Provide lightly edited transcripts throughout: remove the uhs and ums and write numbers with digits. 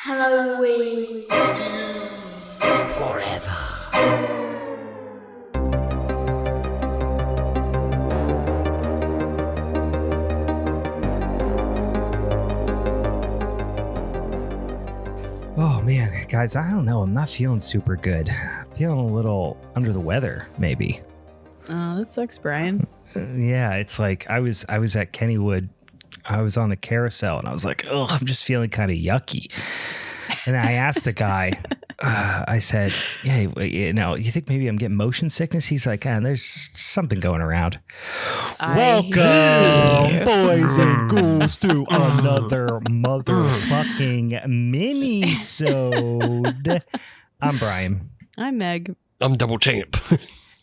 Halloween forever. Oh man, guys, I don't know. I'm not feeling super good. I'm feeling a little under the weather, maybe. Oh, that sucks, Brian. Yeah, it's like I was at Kennywood. I was on the carousel and I was like, oh, I'm just feeling kind of yucky. And I asked the guy, I said, hey, you think maybe I'm getting motion sickness? He's like, there's something going around. Welcome, boys and ghouls, to another motherfucking Minisode. I'm Brian. I'm Meg. I'm Double Champ.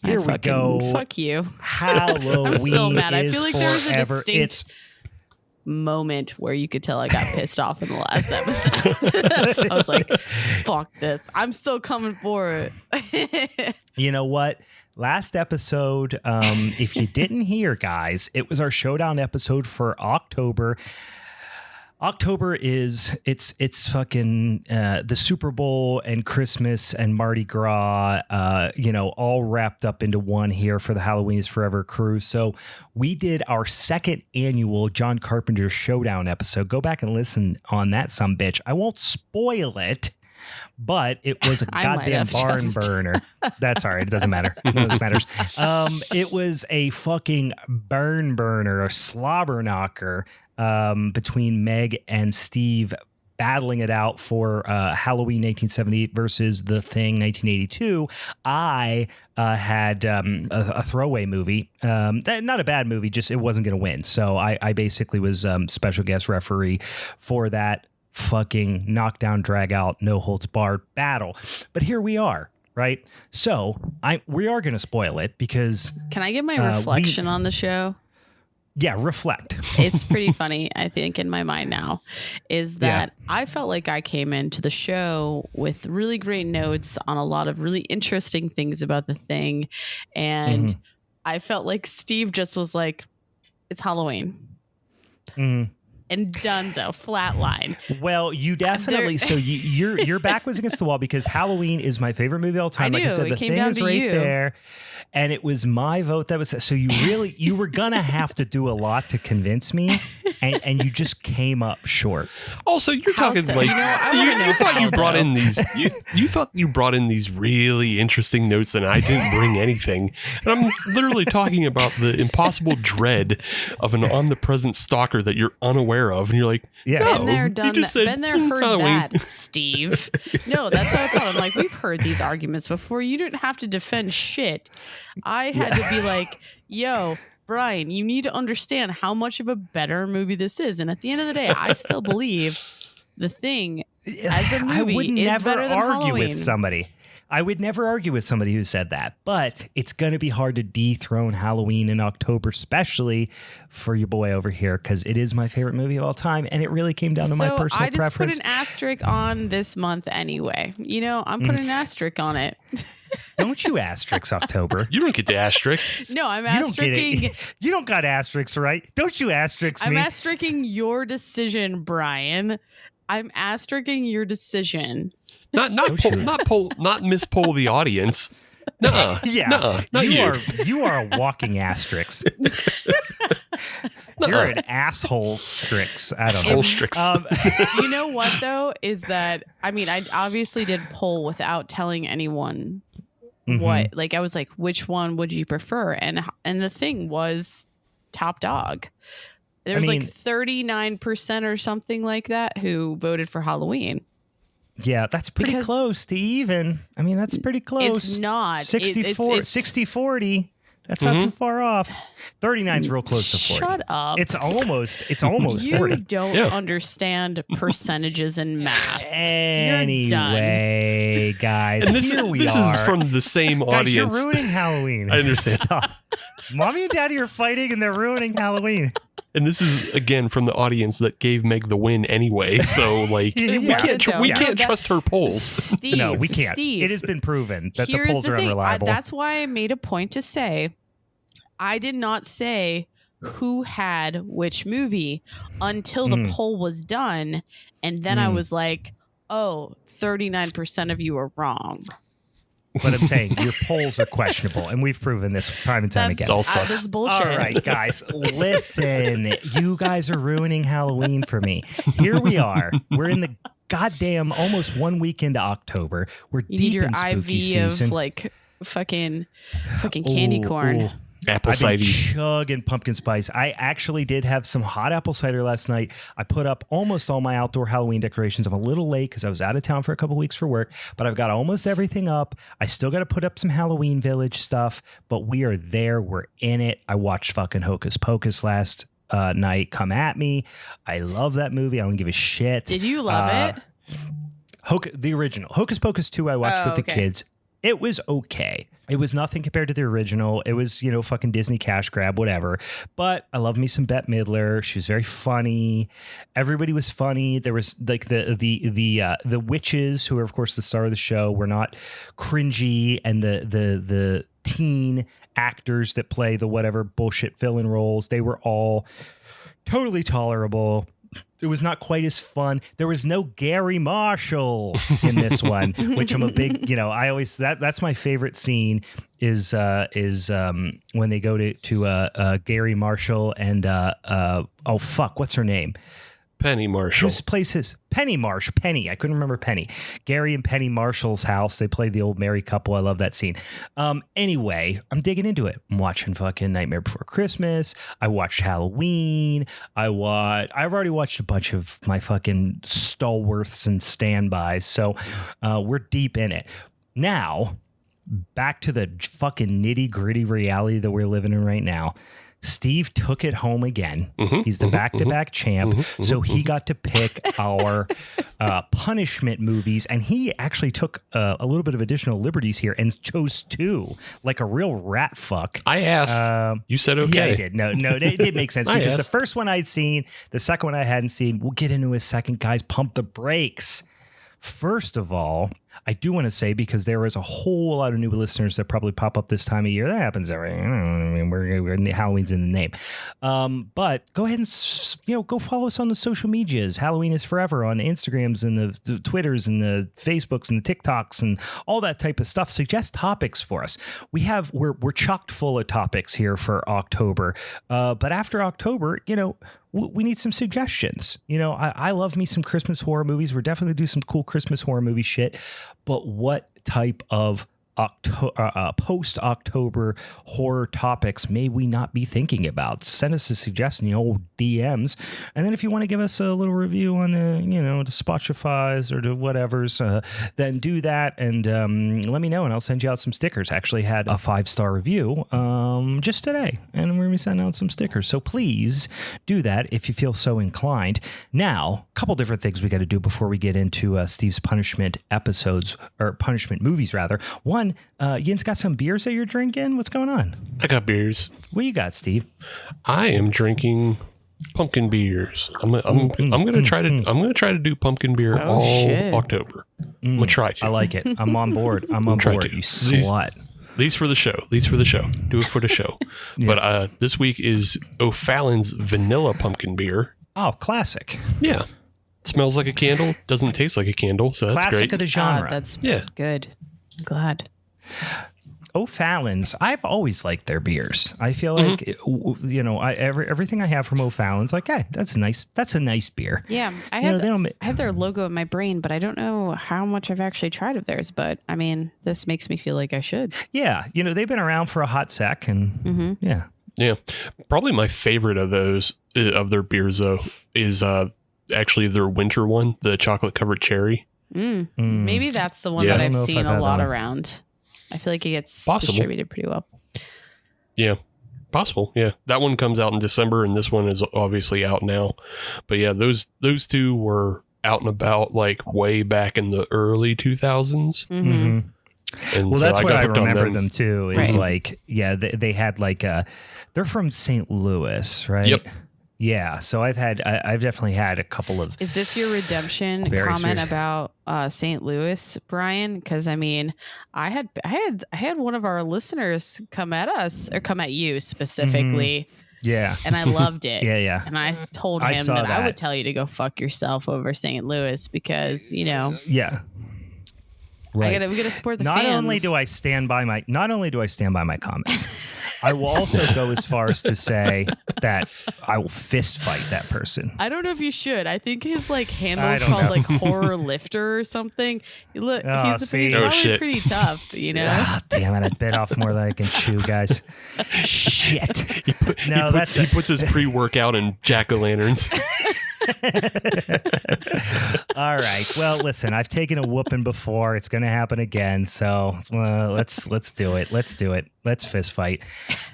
Here we go. Fuck you. Halloween I'm so mad. I feel like there's a forever. distinct moment where you could tell I got pissed off in the last episode. I was like, fuck this. I'm still coming for it. You know what? Last episode, if you didn't hear, guys, it was our showdown episode for October. October is it's fucking the Super Bowl and Christmas and Mardi Gras, all wrapped up into one here for the Halloween is Forever crew. So we did our second annual John Carpenter showdown episode. Go back and listen on that sumbitch. I won't spoil it, but it was a goddamn barn burner. That's all right. It doesn't matter. None of this matters. It was a fucking barn burner, a slobber knocker. Between Meg and Steve battling it out for Halloween 1978 versus The Thing 1982. I had a throwaway movie. Not a bad movie, just it wasn't going to win. So I basically was special guest referee for that fucking knockdown, drag out, no holds barred battle. But here we are. Right. So we are going to spoil it because. Can I get my reflection on the show? Yeah, reflect. It's pretty funny, I think, in my mind now, is that I felt like I came into the show with really great notes on a lot of really interesting things about The Thing. And I felt like Steve just was like, it's Halloween. And donezo, flatline. Well, you definitely. So your back was against the wall because Halloween is my favorite movie of all time. I knew. Like I said, The Thing is right there, and it was my vote that was. So you were gonna have to do a lot to convince me, and you just came up short. Also, you're talking like you thought you brought in these. You thought you brought in these really interesting notes, and I didn't bring anything. And I'm literally talking about the impossible dread of an omnipresent stalker that you're unaware of, and you're like, yeah, been there, done that. Been there, heard that, Steve. No, that's how I felt. I'm like, we've heard these arguments before. You didn't have to defend shit. I had to be like, yo, Brian, you need to understand how much of a better movie this is. And at the end of the day, I still believe The Thing as a movie is better than Halloween. I would never argue with somebody who said that, but it's going to be hard to dethrone Halloween in October, especially for your boy over here, because it is my favorite movie of all time, and it really came down to my personal preference. So I just put an asterisk on this month anyway. I'm putting an asterisk on it. Don't you asterisk October? You don't get the asterisk. No, I'm astericking. You don't got asterisks, right? Don't you asterisk me? I'm astericking your decision, Brian. I'm astericking your decision. Not mispoll the audience. Nuh-uh. Yeah, Nuh-uh. You are a walking asterisk. You're an asshole strix. I don't know. Strix. You know what though is that I obviously did poll without telling anyone what. Like I was like, which one would you prefer? And The Thing was top dog. There was 39% or something like that who voted for Halloween. Yeah, that's pretty close to even. That's pretty close. It's not. 60-40. That's not too far off. 39's real close to 40. Shut up. It's almost 40. You don't understand percentages and math. Anyway, guys, and this is from the same audience. Guys, you're ruining Halloween. I understand. Stop. Mommy and Daddy are fighting and they're ruining Halloween. And this is, again, from the audience that gave Meg the win anyway. So, we can't trust her polls. Steve, no, we can't. Steve, it has been proven that the polls are unreliable. That's why I made a point to say, I did not say who had which movie until the poll was done. And then I was like, oh, 39% of you are wrong. But I'm saying your polls are questionable, and we've proven this time and time again. It's all sus. This is bullshit. All right, guys, listen. You guys are ruining Halloween for me. Here we are. We're in the goddamn almost 1 week into October. We're You deep need your in spooky IV season. of like fucking candy corn. Ooh. Apple I've been cider. chugging pumpkin spice. I actually did have some hot apple cider last night. I put up almost all my outdoor Halloween decorations. I'm a little late because I was out of town for a couple weeks for work, but I've got almost everything up. I still got to put up some Halloween Village stuff, but we are there. We're in it. I watched fucking Hocus Pocus last night. Come at me. I love that movie. I don't give a shit. Did you love it? The original. Hocus Pocus 2 I watched with the kids. It was okay. It was nothing compared to the original. It was, fucking Disney cash grab, whatever. But I love me some Bette Midler. She was very funny. Everybody was funny. There was like the witches, who are of course the star of the show, were not cringy, and the teen actors that play the whatever bullshit villain roles, they were all totally tolerable. It was not quite as fun. There was no Gary Marshall in this one, which I'm a big, I always, that's my favorite scene is when they go to Gary Marshall and oh fuck, what's her name? Penny Marshall. Whose place is Penny Marsh? Penny. I couldn't remember Penny. Gary and Penny Marshall's house. They play the old married couple. I love that scene. Anyway, I'm digging into it. I'm watching fucking Nightmare Before Christmas. I watched Halloween. I've already watched a bunch of my fucking stalwarts and standbys. So we're deep in it. Now, back to the fucking nitty gritty reality that we're living in right now. Steve took it home again. He's the back-to-back champ. So he got to pick our punishment movies. And he actually took a little bit of additional liberties here and chose 2, like a real rat fuck. I asked. You said okay. Yeah, I did. No, it did make sense because the first one I'd seen, the second one I hadn't seen. We'll get into a second, guys. Pump the brakes. First of all, I do want to say, because there is a whole lot of new listeners that probably pop up this time of year. That happens every. We're Halloween's in the name, but go ahead and go follow us on the social medias. Halloween is Forever on Instagrams and the Twitters and the Facebooks and the TikToks and all that type of stuff. Suggest topics for us. We're chocked full of topics here for October, but after October, we need some suggestions. I love me some Christmas horror movies. We're definitely do some cool Christmas horror movie shit. But what type of post-October horror topics may we not be thinking about? Send us a suggestion, old DMs. And then if you want to give us a little review on the Spotify's or the whatevers, then do that and let me know, and I'll send you out some stickers. I actually had a 5-star review just today, and we're going to be sending out some stickers. So please do that if you feel so inclined. Now, a couple different things we got to do before we get into Steve's punishment episodes, or punishment movies, rather. One, Yin's got some beers that you're drinking. What's going on? I got beers. What you got, Steve? I am drinking pumpkin beers. I'm gonna try to do pumpkin beer all October. I'm gonna try to. I like it. I'm on board. I'm on board. You slut. These for the show. Do it for the show. Yeah. But this week is O'Fallon's vanilla pumpkin beer. Oh, classic. Yeah. Smells like a candle. Doesn't taste like a candle. So that's classic great. Of the genre. That's good. I'm glad. O'Fallon's, I've always liked their beers. I feel like everything I have from O'Fallon's, like, hey, that's a nice beer. Yeah, I have their logo in my brain, but I don't know how much I've actually tried of theirs. But I mean, this makes me feel like I should. Yeah, they've been around for a hot sec, and yeah. Probably my favorite of their beers though is actually their winter one, the chocolate covered cherry. Maybe that's the one that I've seen a lot around. I feel like it gets distributed pretty well. Yeah, possible. Yeah, that one comes out in December, and this one is obviously out now. But yeah, those two were out and about like way back in the early 2000s. Mm-hmm. And well, so that's what I remember them. them too. Is like, they had like they're from St. Louis, right? Yep. Yeah, so I've definitely had a couple of. Is this your redemption comment about St. Louis, Brian? Because I mean, I had one of our listeners come at us, or come at you specifically, Yeah. And I loved it. Yeah. And I told him that I would tell you to go fuck yourself over St. Louis because, Yeah. Right. We gotta support the not fans. only do I stand by my comments, I will also go as far as to say that I will fist fight that person. I don't know if you should. I think his handle's called like horror lifter or something. Look, he's probably pretty tough, Ah, damn it! I bit off more than I can chew, guys. Shit. He puts his pre-workout in jack-o'-lanterns. All right. Well, listen, I've taken a whooping before. It's going to happen again. So let's do it. Let's fist fight.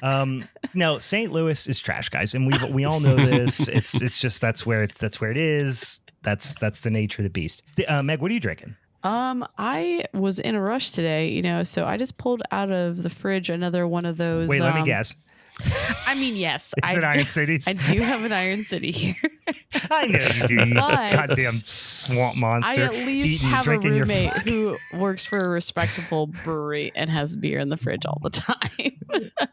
No, St. Louis is trash, guys, and we all know this. It's just that's where it is. That's the nature of the beast. Meg, what are you drinking? I was in a rush today, so I just pulled out of the fridge another one of those. Wait, let me guess. I mean, yes. Is it Iron Cities? I do have an Iron City here. I know you do, you goddamn swamp monster. I at least have a roommate who works for a respectable brewery and has beer in the fridge all the time.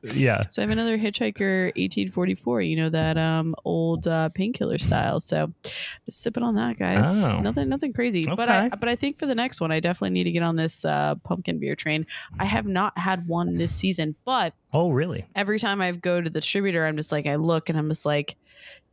Yeah. So I have another Hitchhiker 1844, that old painkiller style. So just sipping on that, guys. Oh. Nothing crazy. Okay. But I think for the next one, I definitely need to get on this pumpkin beer train. I have not had one this season, but oh, really? every time I go to the distributor, I'm just like, I look and I'm just like,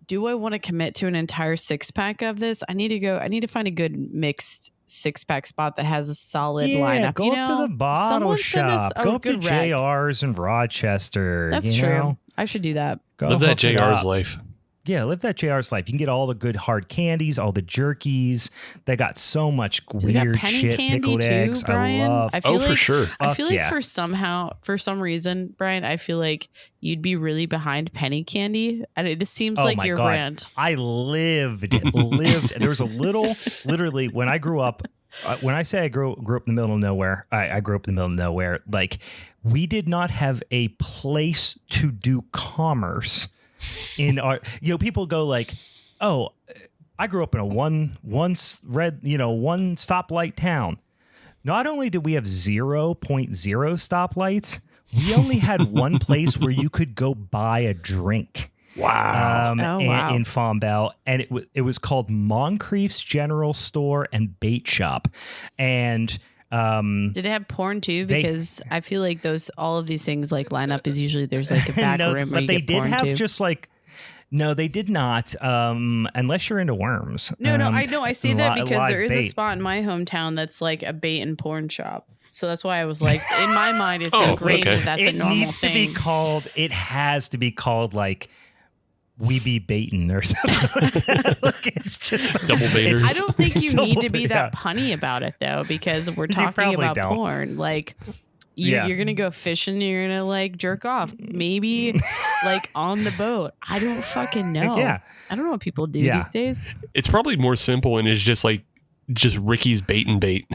do I want to commit to an entire 6-pack of this? I need to find a good mixed 6-pack spot that has a solid lineup. Go up to the bottle shop. Go up to JR's in Rochester. That's true. I should do that. Live that JR's life. Yeah, live that JR's life. You can get all the good hard candies, all the jerkies. They got so much weird shit, pickled eggs. Brian? I love. For sure. I feel like for some reason, Brian, I feel like you'd be really behind penny candy, and it just seems like your brand. I lived. There was a little, literally, when I grew up. When I say I grew up in the middle of nowhere, I grew up in the middle of nowhere. Like, we did not have a place to do commerce. In our, people go like, oh, I grew up in a one stoplight town. Not only did we have 0.0 stoplights, we only had one place where you could go buy a drink. Wow. In Fombelle, and it was called Moncrief's General Store and Bait Shop. And did it have porn too? Because I feel like all of these things line up is usually there's a back room where you get porn too. But they did have no, they did not. Unless you're into worms. No, I know. I say that because there is a spot in my hometown that's like a bait and porn shop. So that's why I was like, in my mind, it's ingrained that that's a normal thing. It has to be called like We Be Baitin' or something. It's just double baiters. I don't think you need to be that punny about it though, because we're talking about porn. Like you're gonna go fishing, you're gonna jerk off, maybe on the boat. I don't fucking know. Yeah. I don't know what people do these days. It's probably more simple and is just Ricky's bait and bait.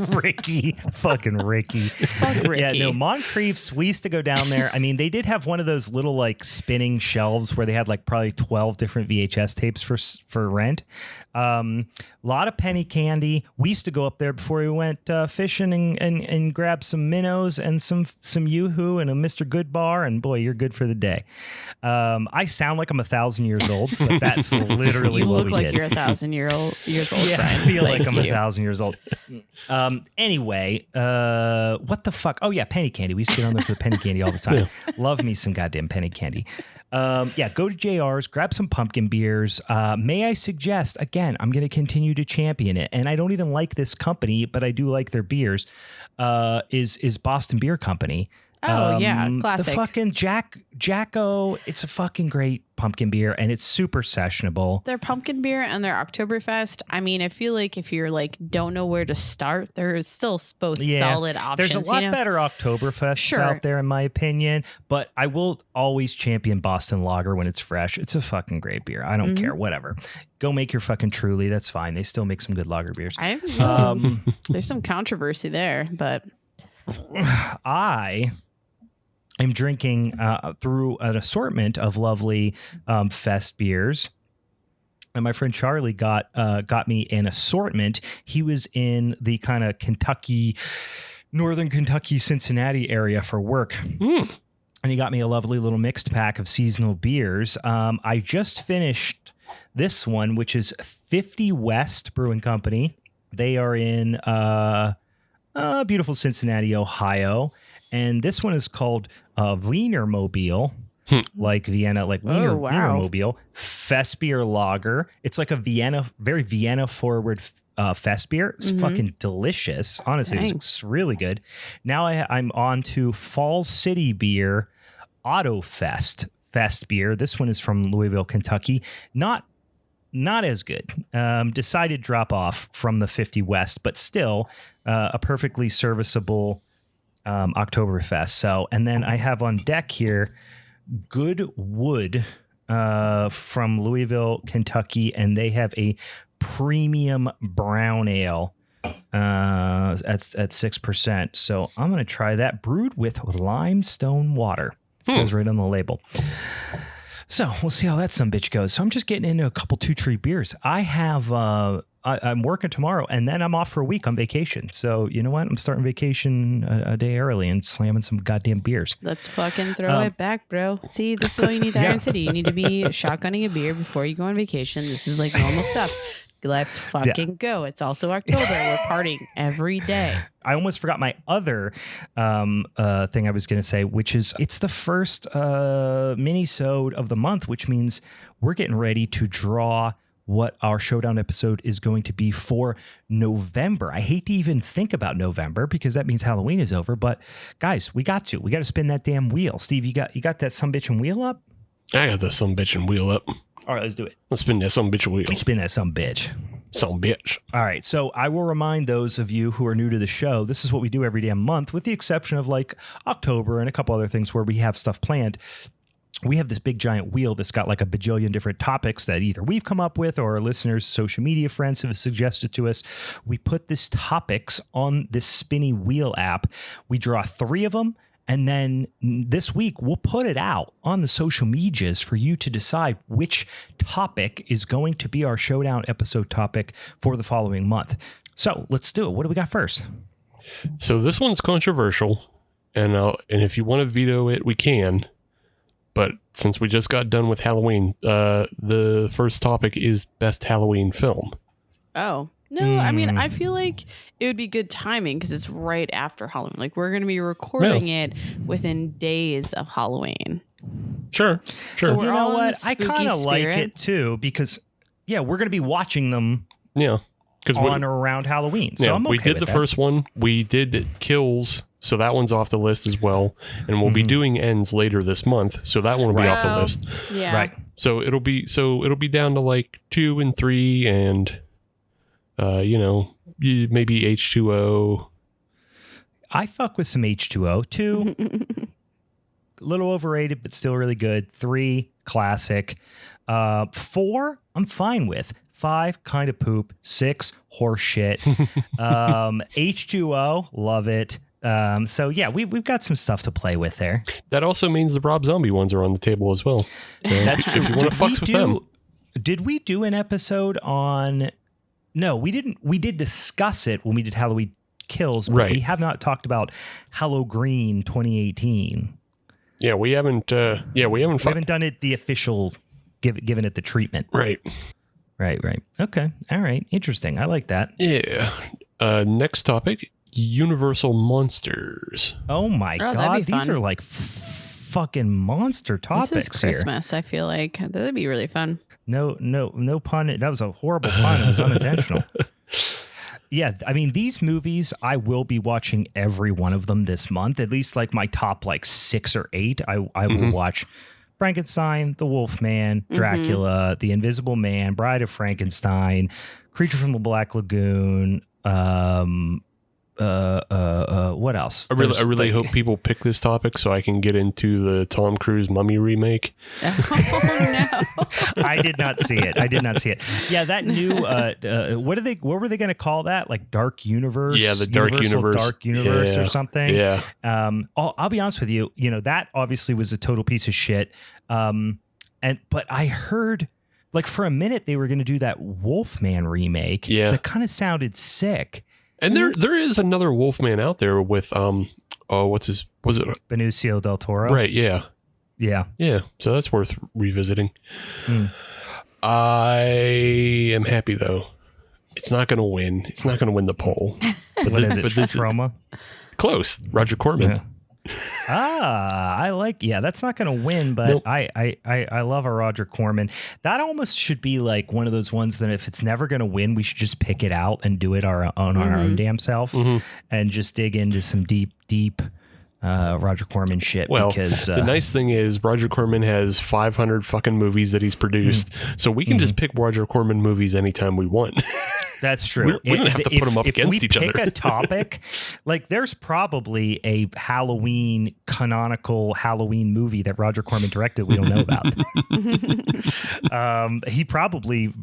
Ricky. Fuck Ricky. Yeah, no, Moncrief's, we used to go down there. I mean, they did have one of those little spinning shelves where they had probably 12 different VHS tapes for rent. A lot of penny candy. We used to go up there before we went fishing and grab some minnows and some Yoo-hoo and a Mr. Goodbar, and boy, you're good for the day. I sound like I'm 1,000 years old, but that's literally what we did. You look like you're 1,000 years old. Yeah, Brian. I feel like I'm 1,000 years old. Anyway, what the fuck? Oh yeah, penny candy. We used to get on there for the penny candy all the time. Love me some goddamn penny candy. Go to JR's, grab some pumpkin beers. May I suggest, again, I'm going to continue to champion it, and I don't even like this company, but I do like their beers, is Boston Beer Company. Oh, yeah, classic. The fucking Jacko, it's a fucking great pumpkin beer, and it's super sessionable. Their pumpkin beer and their Oktoberfest, I mean, I feel like if you're don't know where to start, there's still both solid options. There's a lot better Oktoberfests out there, in my opinion, but I will always champion Boston Lager when it's fresh. It's a fucking great beer. I don't care, whatever. Go make your fucking Truly, that's fine. They still make some good lager beers. There's some controversy there, but I'm drinking through an assortment of lovely fest beers. And my friend Charlie got me an assortment. He was in the kind of northern Kentucky, Cincinnati area for work. And he got me a lovely little mixed pack of seasonal beers. I just finished this one, which is 50 West Brewing Company. They are in beautiful Cincinnati, Ohio. And this one is called Wienermobile, like Vienna, like Wienermobile. Fest beer lager. It's like a very Vienna forward fest beer. It's fucking delicious. Honestly, it's really good. Now I'm on to Fall City Beer Auto Fest beer. This one is from Louisville, Kentucky. Not as good. Decided drop off from the 50 West, but still a perfectly serviceable Oktoberfest. So, and then I have on deck here Good Wood from Louisville, Kentucky, and they have a premium brown ale at 6%. So I'm going to try that, brewed with limestone water. It says right on the label. So we'll see how that sumbitch goes. So I'm just getting into a couple Two Tree beers. I have I'm working tomorrow, and then I'm off for a week on vacation. So you know what? I'm starting vacation a day early and slamming some goddamn beers. Let's fucking throw it back, bro. See, this is why you need the Iron City. You need to be shotgunning a beer before you go on vacation. This is like normal stuff. Let's fucking go. It's also October. We're partying every day. I almost forgot my other thing I was going to say, which is it's the first Minisode of the month, which means we're getting ready to draw what our showdown episode is going to be for November. I hate to even think about November because that means Halloween is over. But guys, we got to spin that damn wheel. Steve, you got that sumbitchin' wheel up? I got the sumbitchin' wheel up. All right, let's do it. Let's spin that sumbitch wheel. You spin that sumbitch. Sumbitch. All right, so I will remind those of you who are new to the show, this is what we do every damn month, with the exception of like October and a couple other things where we have stuff planned. We have this big giant wheel that's got like a bajillion different topics that either we've come up with or our listeners, social media friends have suggested to us. We put these topics on this spinny wheel app. We draw 3 of them. And then this week, we'll put it out on the social medias for you to decide which topic is going to be our showdown episode topic for the following month. So let's do it. What do we got first? So this one's controversial. And if you want to veto it, we can. But since we just got done with Halloween, the first topic is best Halloween film. Oh. No, I mean, I feel like it would be good timing because it's right after Halloween. Like, we're going to be recording it within days of Halloween. Sure. So you know what? I kind of like it, too, because, we're going to be watching them on or around Halloween. So I'm okay we did with the first one. We did Kills, so that one's off the list as well. And we'll be doing Ends later this month, so that one will be off the list. Yeah. Right. So it'll be down to like 2 and 3 and... maybe H2O. I fuck with some H2O. 2, a little overrated, but still really good. 3, classic. 4, I'm fine with. 5, kind of poop. 6, horse shit. H2O, love it. We've got some stuff to play with there. That also means the Rob Zombie ones are on the table as well. So that's true. If you want to fucks with them. Did we do an episode on... No, we didn't. We did discuss it when we did Halloween Kills, but we have not talked about Halloween 2018. Yeah, we haven't. We haven't done it the official, given it the treatment. Right. Okay. All right. Interesting. I like that. Yeah. Next topic: Universal monsters. Oh my god! These are like fucking monster topics. This is Christmas. I feel like that'd be really fun. No pun. That was a horrible pun. It was unintentional. Yeah, I mean, these movies, I will be watching every one of them this month. At least like my top 6 or 8. I will watch Frankenstein, The Wolfman, Dracula, The Invisible Man, Bride of Frankenstein, Creature from the Black Lagoon. What else? I really hope people pick this topic so I can get into the Tom Cruise Mummy remake. Oh no! I did not see it. Yeah, that new what were they going to call that? Like Dark Universe? Yeah, the Dark Universe or something. Yeah. I'll be honest with you. That obviously was a total piece of shit. But I heard like for a minute they were going to do that Wolfman remake. Yeah, that kind of sounded sick. And there is another Wolfman out there with was it Benicio del Toro? Right, yeah. Yeah. Yeah, so that's worth revisiting. I am happy, though. It's not going to win. It's not going to win the poll. But what is it? Trauma? Close. Roger Corman. Yeah. I like, that's not going to win, but nope. I love a Roger Corman. That almost should be like one of those ones that if it's never going to win, we should just pick it out and do it our own damn self and just dig into some deep Roger Corman shit. Well, because the nice thing is Roger Corman has 500 fucking movies that he's produced, so we can just pick Roger Corman movies anytime we want. That's true. We don't have to put them up against each other. If we pick a topic, like there's probably a canonical Halloween movie that Roger Corman directed we don't know about. He probably,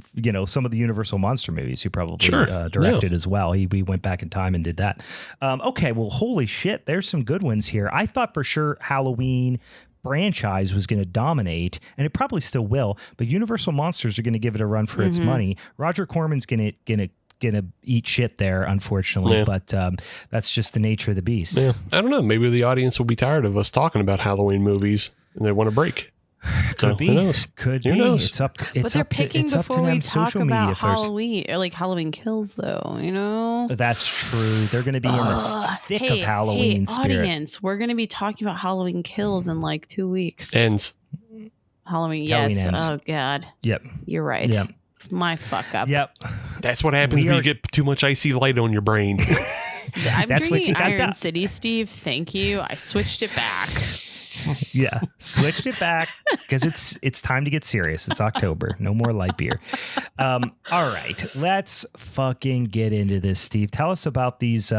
some of the Universal Monster movies he probably directed as well. We went back in time and did that. Okay, well, holy shit, there's some good ones here. I thought for sure Halloween franchise was going to dominate, and it probably still will, but Universal Monsters are going to give it a run for its money. Roger Corman's going to eat shit there, unfortunately, but that's just the nature of the beast. Yeah. I don't know. Maybe the audience will be tired of us talking about Halloween movies and they want a break. Could be. Who knows? Could be. It's up to but they're picking before we talk about Halloween, or like Halloween Kills, though. That's true. They're going to be in the thick of Halloween spirit. Audience, we're going to be talking about Halloween Kills in like 2 weeks. Ends. Halloween, yes. Ends. Oh God. Yep. You're right. Yep. My fuck up. Yep. That's what happens when you get too much icy light on your brain. I'm drinking Iron City, Steve. Thank you. I switched it back. Yeah, switched it back because it's time to get serious. It's October. No more light beer. All right, let's fucking get into this, Steve. Tell us about these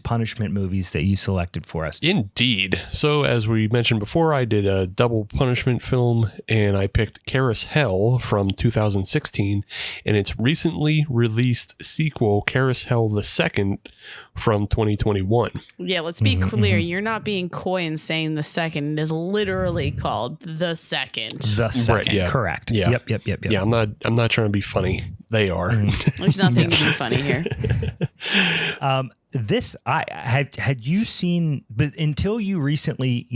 punishment movies that you selected for us. Indeed. So as we mentioned before, I did a double punishment film, and I picked CarousHELL from 2016, and its recently released sequel, CarousHELL the Second, from 2021. Yeah, let's be clear. You're not being coy and saying the second. It is literally called the second. The second, right, yeah. Correct. Yeah. Yep. Yeah, I'm not trying to be funny. They are. There's nothing to be funny here. This I had you seen, but until you recently,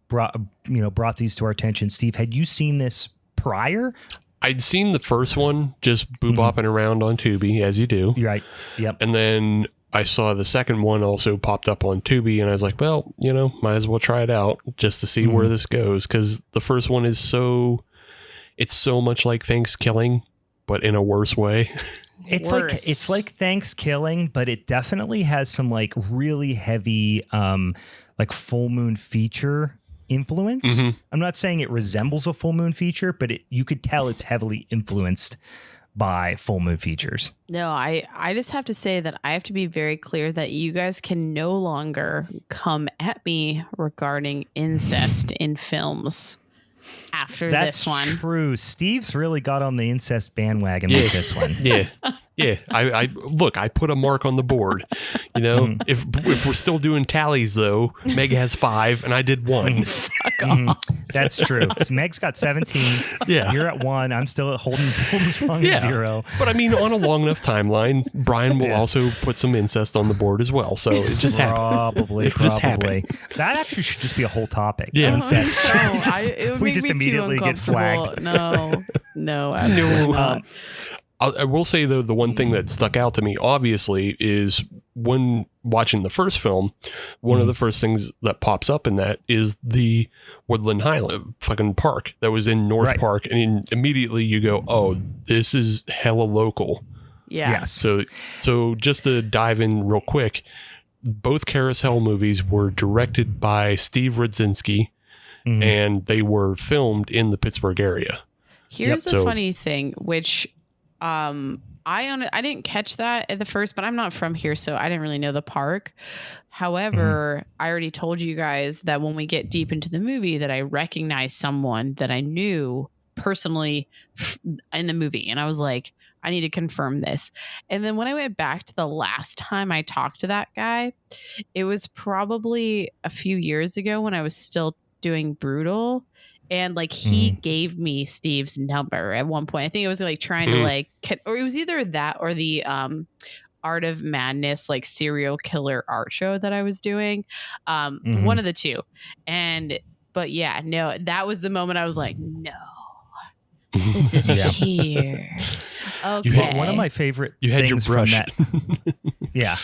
brought these to our attention, Steve. Had you seen this prior? I'd seen the first one just boop-bopping around on Tubi, as you do. You're right. Yep. And then I saw the second one also popped up on Tubi, and I was like, well, might as well try it out just to see where this goes, because the first one is so much like Thanksgiving, but in a worse way. It's like Thanksgiving, but it definitely has some like really heavy like full moon feature influence. I'm not saying it resembles a full moon feature, but you could tell it's heavily influenced by full moon features. No, I just have to say that I have to be very clear that you guys can no longer come at me regarding incest in films after this one. That's true. Steve's really got on the incest bandwagon with this one. Yeah. I look, I put a mark on the board. If we're still doing tallies, though, Meg has 5 and I did 1. That's true. So Meg's got 17. Yeah. You're at 1. I'm still holding strong at 0. But I mean, on a long enough timeline, Brian will also put some incest on the board as well. So it just happened. Probably. That actually should just be a whole topic. Yeah. Incest. It would we make just me immediately too get flagged. No, absolutely not. I will say, though, the one thing that stuck out to me, obviously, is when watching the first film, one of the first things that pops up in that is the Woodland Highland fucking park that was in North Park. And immediately you go, oh, this is hella local. Yeah. So just to dive in real quick, both CarousHELL movies were directed by Steve Rudzinski, and they were filmed in the Pittsburgh area. Here's a funny thing, which... I didn't catch that at the first, but I'm not from here, so I didn't really know the park. However, I already told you guys that when we get deep into the movie that I recognized someone that I knew personally in the movie. And I was like, I need to confirm this. And then when I went back to the last time I talked to that guy, it was probably a few years ago when I was still doing Brutal. And like he gave me Steve's number at one point. I think it was like trying to like, or it was either that or the Art of Madness, like serial killer art show that I was doing. One of the two. But yeah, no, that was the moment I was like, no, this is here. Okay. One of my favorite you had things your brush. from that. Yeah.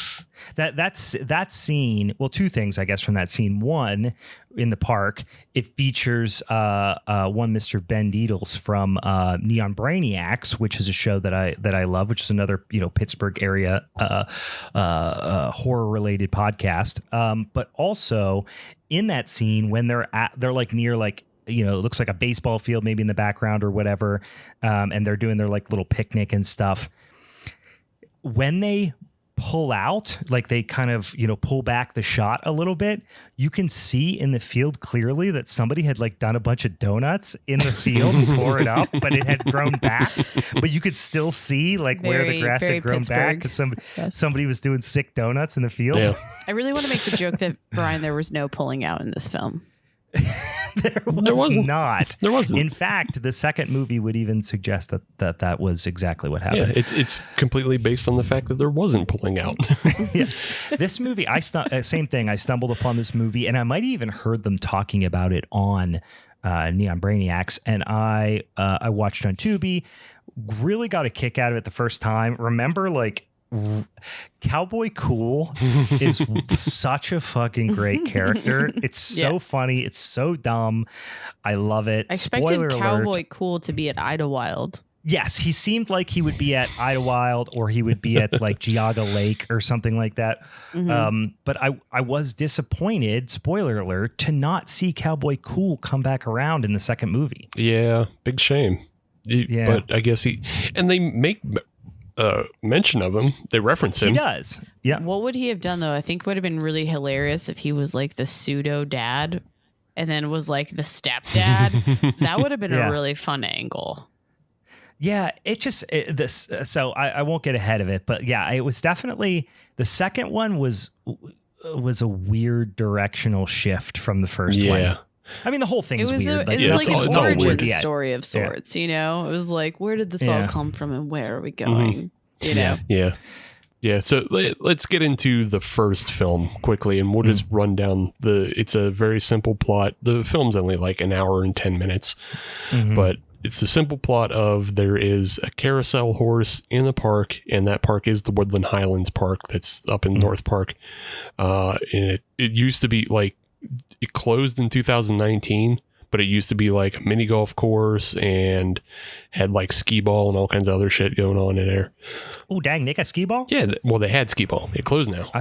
That scene, well, two things, I guess, from that scene. One, in the park, it features one Mr. Ben Needles from Neon Brainiacs, which is a show that I love, which is another, Pittsburgh area horror related podcast. But also in that scene, when they're like near like, it looks like a baseball field maybe in the background or whatever, and they're doing their like little picnic and stuff. When they pull out, like they kind of, pull back the shot a little bit, you can see in the field clearly that somebody had like done a bunch of donuts in the field and tore it up, but it had grown back. But you could still see like where the grass had grown back because somebody was doing sick donuts in the field. Yeah. I really want to make the joke that, Brian, there was no pulling out in this film. There wasn't. There wasn't. In fact, the second movie would even suggest that was exactly what happened. Yeah, it's completely based on the fact that there wasn't pulling out. Yeah. This movie, same thing. I stumbled upon this movie, and I might have even heard them talking about it on Neon Brainiacs, and I watched it on Tubi. Really got a kick out of it the first time. Remember, like, Cowboy Cool is such a fucking great character. It's so funny. It's so dumb. I love it. I expected Spoiler Cowboy alert. Cool to be at Idlewild. Yes, he seemed like he would be at Idlewild or he would be at like Geauga Lake or something like that. But I was disappointed, spoiler alert, to not see Cowboy Cool come back around in the second movie. Yeah, big shame. But I guess they make mention of him. They reference him. He does. Yeah. What would he have done though? I think would have been really hilarious if he was like the pseudo dad and then was like the stepdad. That would have been a really fun angle. Yeah, so I won't get ahead of it, but yeah, it was definitely, the second one was a weird directional shift from the first one. I mean, the whole thing is weird. It was like an origin story of sorts, It was like, where did this all come from and where are we going? Yeah. So let's get into the first film quickly, and we'll just run down it's a very simple plot. The film's only like an hour and 10 minutes, but it's the simple plot of there is a carousel horse in the park, and that park is the Woodland Highlands Park that's up in North Park. And it used to be like, it closed in 2019, but it used to be like a mini golf course and had like skee ball and all kinds of other shit going on in there. Oh, dang, they got skee ball? Yeah, well, they had skee ball. It closed now.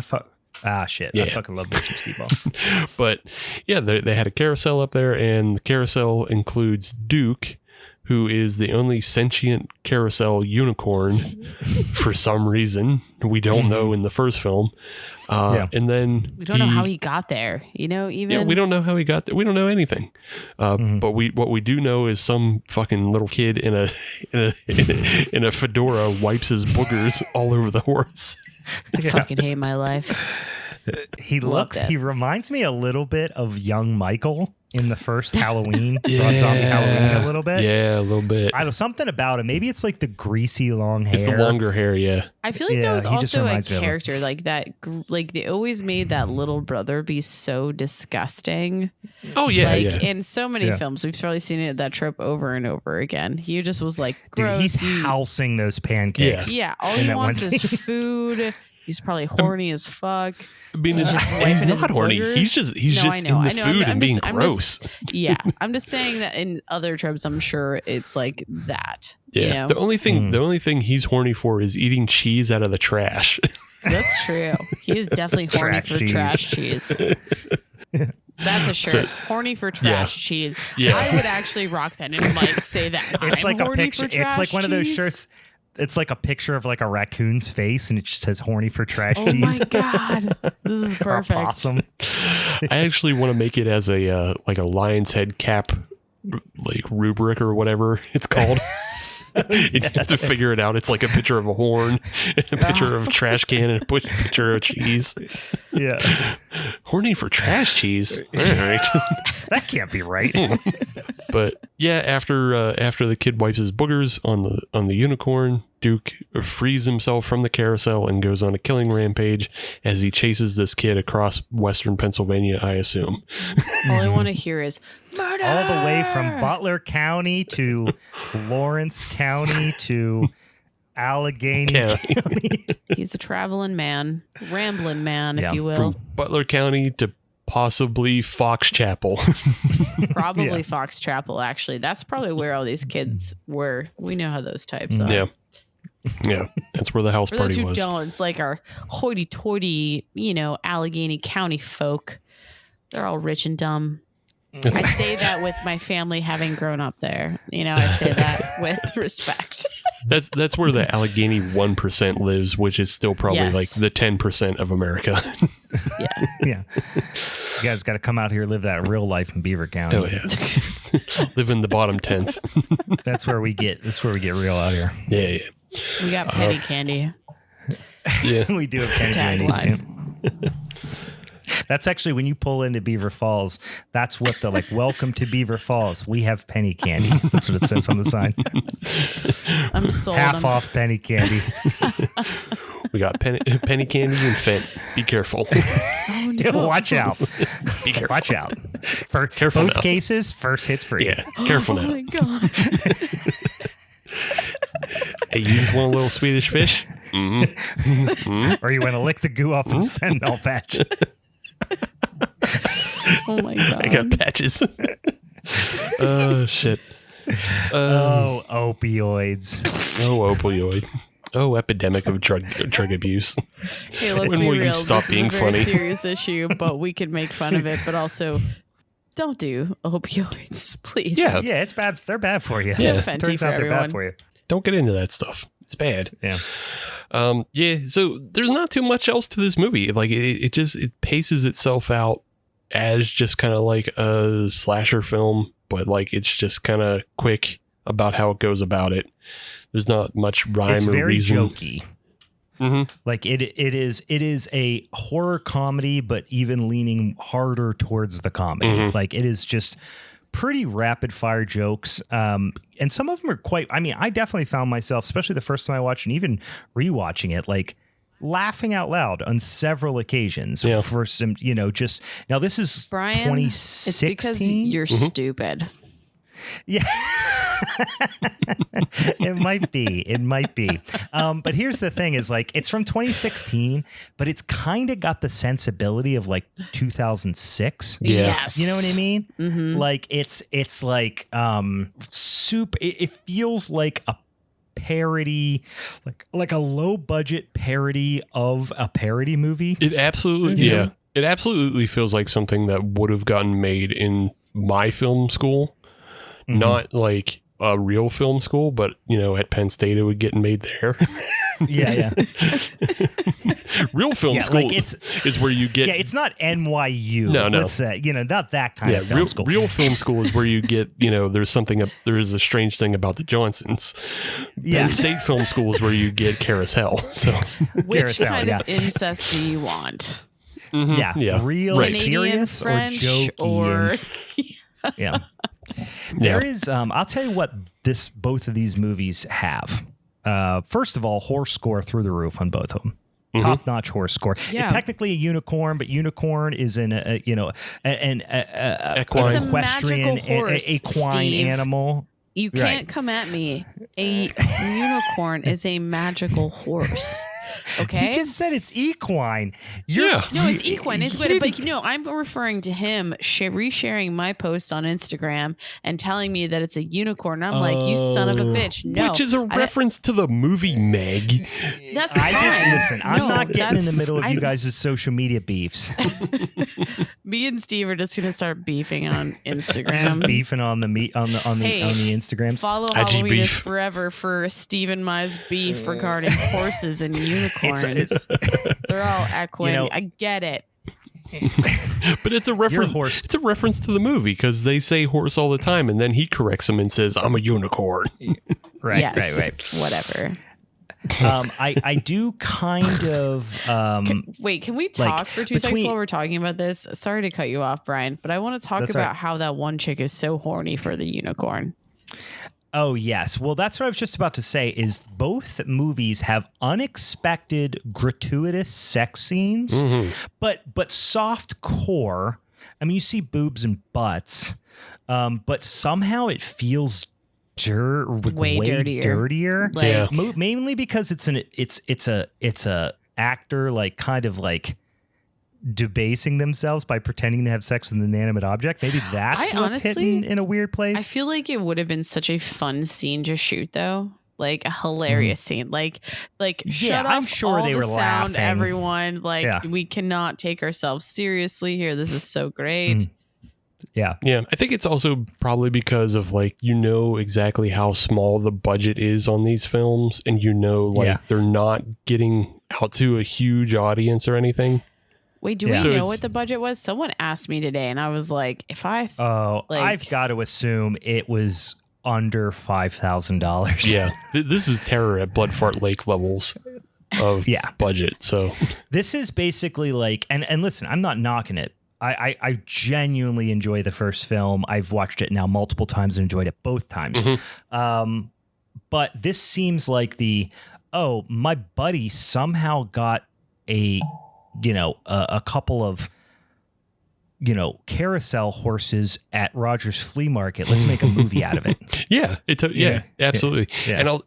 Shit. Yeah. I fucking love this skee ball. But yeah, they had a carousel up there, and the carousel includes Duke, who is the only sentient carousel unicorn for some reason. We don't know in the first film. And then we don't know how he got there, even. Yeah, we don't know how he got there. We don't know anything. But what we do know is some fucking little kid in a fedora wipes his boogers all over the horse. I fucking hate my life. He reminds me a little bit of young Michael in the first Halloween, Zombie Halloween, a little bit. Yeah, a little bit. I know something about him. Maybe it's like the greasy long hair. It's the longer hair, yeah. I feel like that was also a character like that. Like they always made that little brother be so disgusting. Oh yeah, in so many films, we've probably seen that trope over and over again. He just was like, gross. Dude, he's housing those pancakes. Yeah, all he wants is food. He's probably horny as fuck. I mean, he's not horny. Boogers. He's just in the food and being gross. I'm just saying that in other tropes, I'm sure it's like that. Yeah. The only thing he's horny for is eating cheese out of the trash. That's true. He is definitely horny for trash cheese. That's a shirt. Horny for trash cheese. Yeah. I would actually rock that and like say that. It's like a picture. It's like one of those shirts. It's like a picture of like a raccoon's face, and it just says "horny for trash cheese." Oh my god, this is perfect. Awesome. I actually want to make it as a like a lion's head cap, like rubric or whatever it's called. You have to figure it out. It's like a picture of a horn, and a picture of a trash can, and a picture of cheese. Yeah, horny for trash cheese. All right, that can't be right. But yeah, after the kid wipes his boogers on the unicorn, Duke frees himself from the carousel and goes on a killing rampage as he chases this kid across western Pennsylvania, I assume. All I want to hear is murder! All the way from Butler County to Lawrence County to Allegheny County. He's a traveling man, rambling man, if you will. From Butler County to possibly Fox Chapel. Probably Fox Chapel, actually. That's probably where all these kids were. We know how those types are. Yeah, that's where the house For party those who was. don't, it's like our hoity-toity, Allegheny County folk. They're all rich and dumb. I say that with my family having grown up there. I say that with respect. That's where the Allegheny 1% lives, which is still probably like the 10% of America. Yeah. You guys got to come out here, live that real life in Beaver County. Oh yeah. Live in the bottom 10th. That's where we get real out here. Yeah. We got penny candy. Yeah. We do have penny candy. That's actually when you pull into Beaver Falls. That's what the welcome to Beaver Falls. We have penny candy. That's what it says on the sign. I'm sold. Half off penny candy. We got penny candy and Fent. Be careful. Oh, no. Watch out. Be careful. Watch out. For Careful both now. cases, first hit's free. Yeah. Careful Oh now. my god. Hey, you just want a little Swedish fish? Mm-hmm. Or you want to lick the goo off his fentanyl patch. Oh my god. I got patches. Oh, shit. Opioids. Oh, opioid. Oh, epidemic of drug abuse. Hey, let's When be will you real. stop This being is a very funny? serious issue, but we can make fun of it. But also, don't do opioids, please. Yeah. Yeah, it's bad. They're bad for you. Yeah. Fenty Turns for out they're everyone. bad for you. Don't get into that stuff. It's bad. Yeah. So there's not too much else to this movie. Like it paces itself out as just kind of like a slasher film, but like it's just kind of quick about how it goes about it. There's not much rhyme It's or very reason. jokey. Mm-hmm. Like it is a horror comedy, but even leaning harder towards the comedy. Mm-hmm. Like it is just pretty rapid fire jokes. And some of them are quite, I definitely found myself, especially the first time I watched and even rewatching it, like laughing out loud on several occasions for some, just now this is Brian, 2016. it's because you're stupid. Yeah. It might be. But here's the thing is like, it's from 2016, but it's kind of got the sensibility of like 2006. Yeah. Yes. You know what I mean? Mm-hmm. Like it's like, super, it feels like a parody, like a low budget parody of a parody movie. It absolutely, it absolutely feels like something that would have gotten made in my film school. Not like a real film school, but at Penn State it would get made there. Yeah. Real film school like is where you get. Yeah, it's not NYU. No. Let's say, not that kind of film school. Real film school is where you get, there is a strange thing about the Johnsons. Yeah. Penn State film school is where you get CarousHEll. So Which Carousel, kind of yeah. incest do you want? Yeah. Real Right. serious or Canadian, French, jokey. or Yeah. There is, I'll tell you what both of these movies have. First of all, horse score through the roof on both of them. Top-notch horse score. Yeah. It's technically a unicorn, but unicorn is an Equine. It's a equestrian, magical horse, equine Steve. You animal. can't Right. come at me. A unicorn is a magical horse. Okay. He just said it's equine. Yeah. No, it's equine. It's you but I'm referring to him resharing my post on Instagram and telling me that it's a unicorn. I'm like, you son of a bitch. No, Which is a reference to the movie Meg. That's I fine. didn't listen. I'm No, not getting in the that's middle of fine. you guys' social media beefs. Me and Steve are just gonna start beefing on Just Instagram. beefing on the Hey, Instagrams. Follow IG Halloween is beef. Forever for Steve and My's beef regarding horses and unicorns. They're all equine. I get it. But it's a reference. horse. It's a reference to the movie because they say horse all the time, and then he corrects them and says, "I'm a unicorn." Right, Yes. right. Whatever. I do kind of Wait, can we talk for 2 seconds between- while we're talking about this? Sorry to cut you off, Brian, but I want to talk That's about right. how that one chick is so horny for the unicorn. Oh, yes. Well, that's what I was just about to say is both movies have unexpected, gratuitous sex scenes, but soft core. I mean, you see boobs and butts, but somehow it feels way dirtier. Like, mainly because it's a actor like kind of like debasing themselves by pretending to have sex with an inanimate object. Maybe that's what's hitting in a weird place. I feel like it would have been such a fun scene to shoot, though. Like a hilarious scene. Like shut off I'm sure all they the were sound, laughing. everyone. Like we cannot take ourselves seriously here. This is so great. Yeah. I think it's also probably because of like, exactly how small the budget is on these films, and they're not getting out to a huge audience or anything. Wait, do we know what the budget was? Someone asked me today, and I was like, I've got to assume it was under $5,000. Yeah, this is terror at Blood Fart Lake levels of budget. So this is basically like, and listen, I'm not knocking it. I genuinely enjoy the first film. I've watched it now multiple times and enjoyed it both times. But this seems like my buddy somehow got a couple of, carousel horses at Rogers Flea Market. Let's make a movie out of it. Absolutely. Yeah.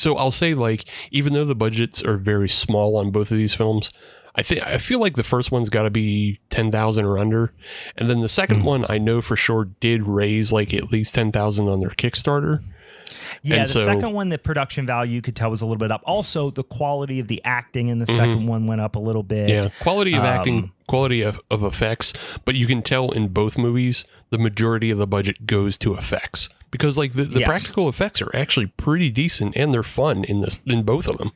I'll say, like, even though the budgets are very small on both of these films, I feel like the first one's got to be 10,000 or under, and then the second one I know for sure did raise like at least 10,000 on their Kickstarter. Yeah, the second one, the production value you could tell was a little bit up. Also, the quality of the acting in the second one went up a little bit. Yeah, quality of acting, quality of effects, but you can tell in both movies the majority of the budget goes to effects because like the practical effects are actually pretty decent and they're fun in both of them.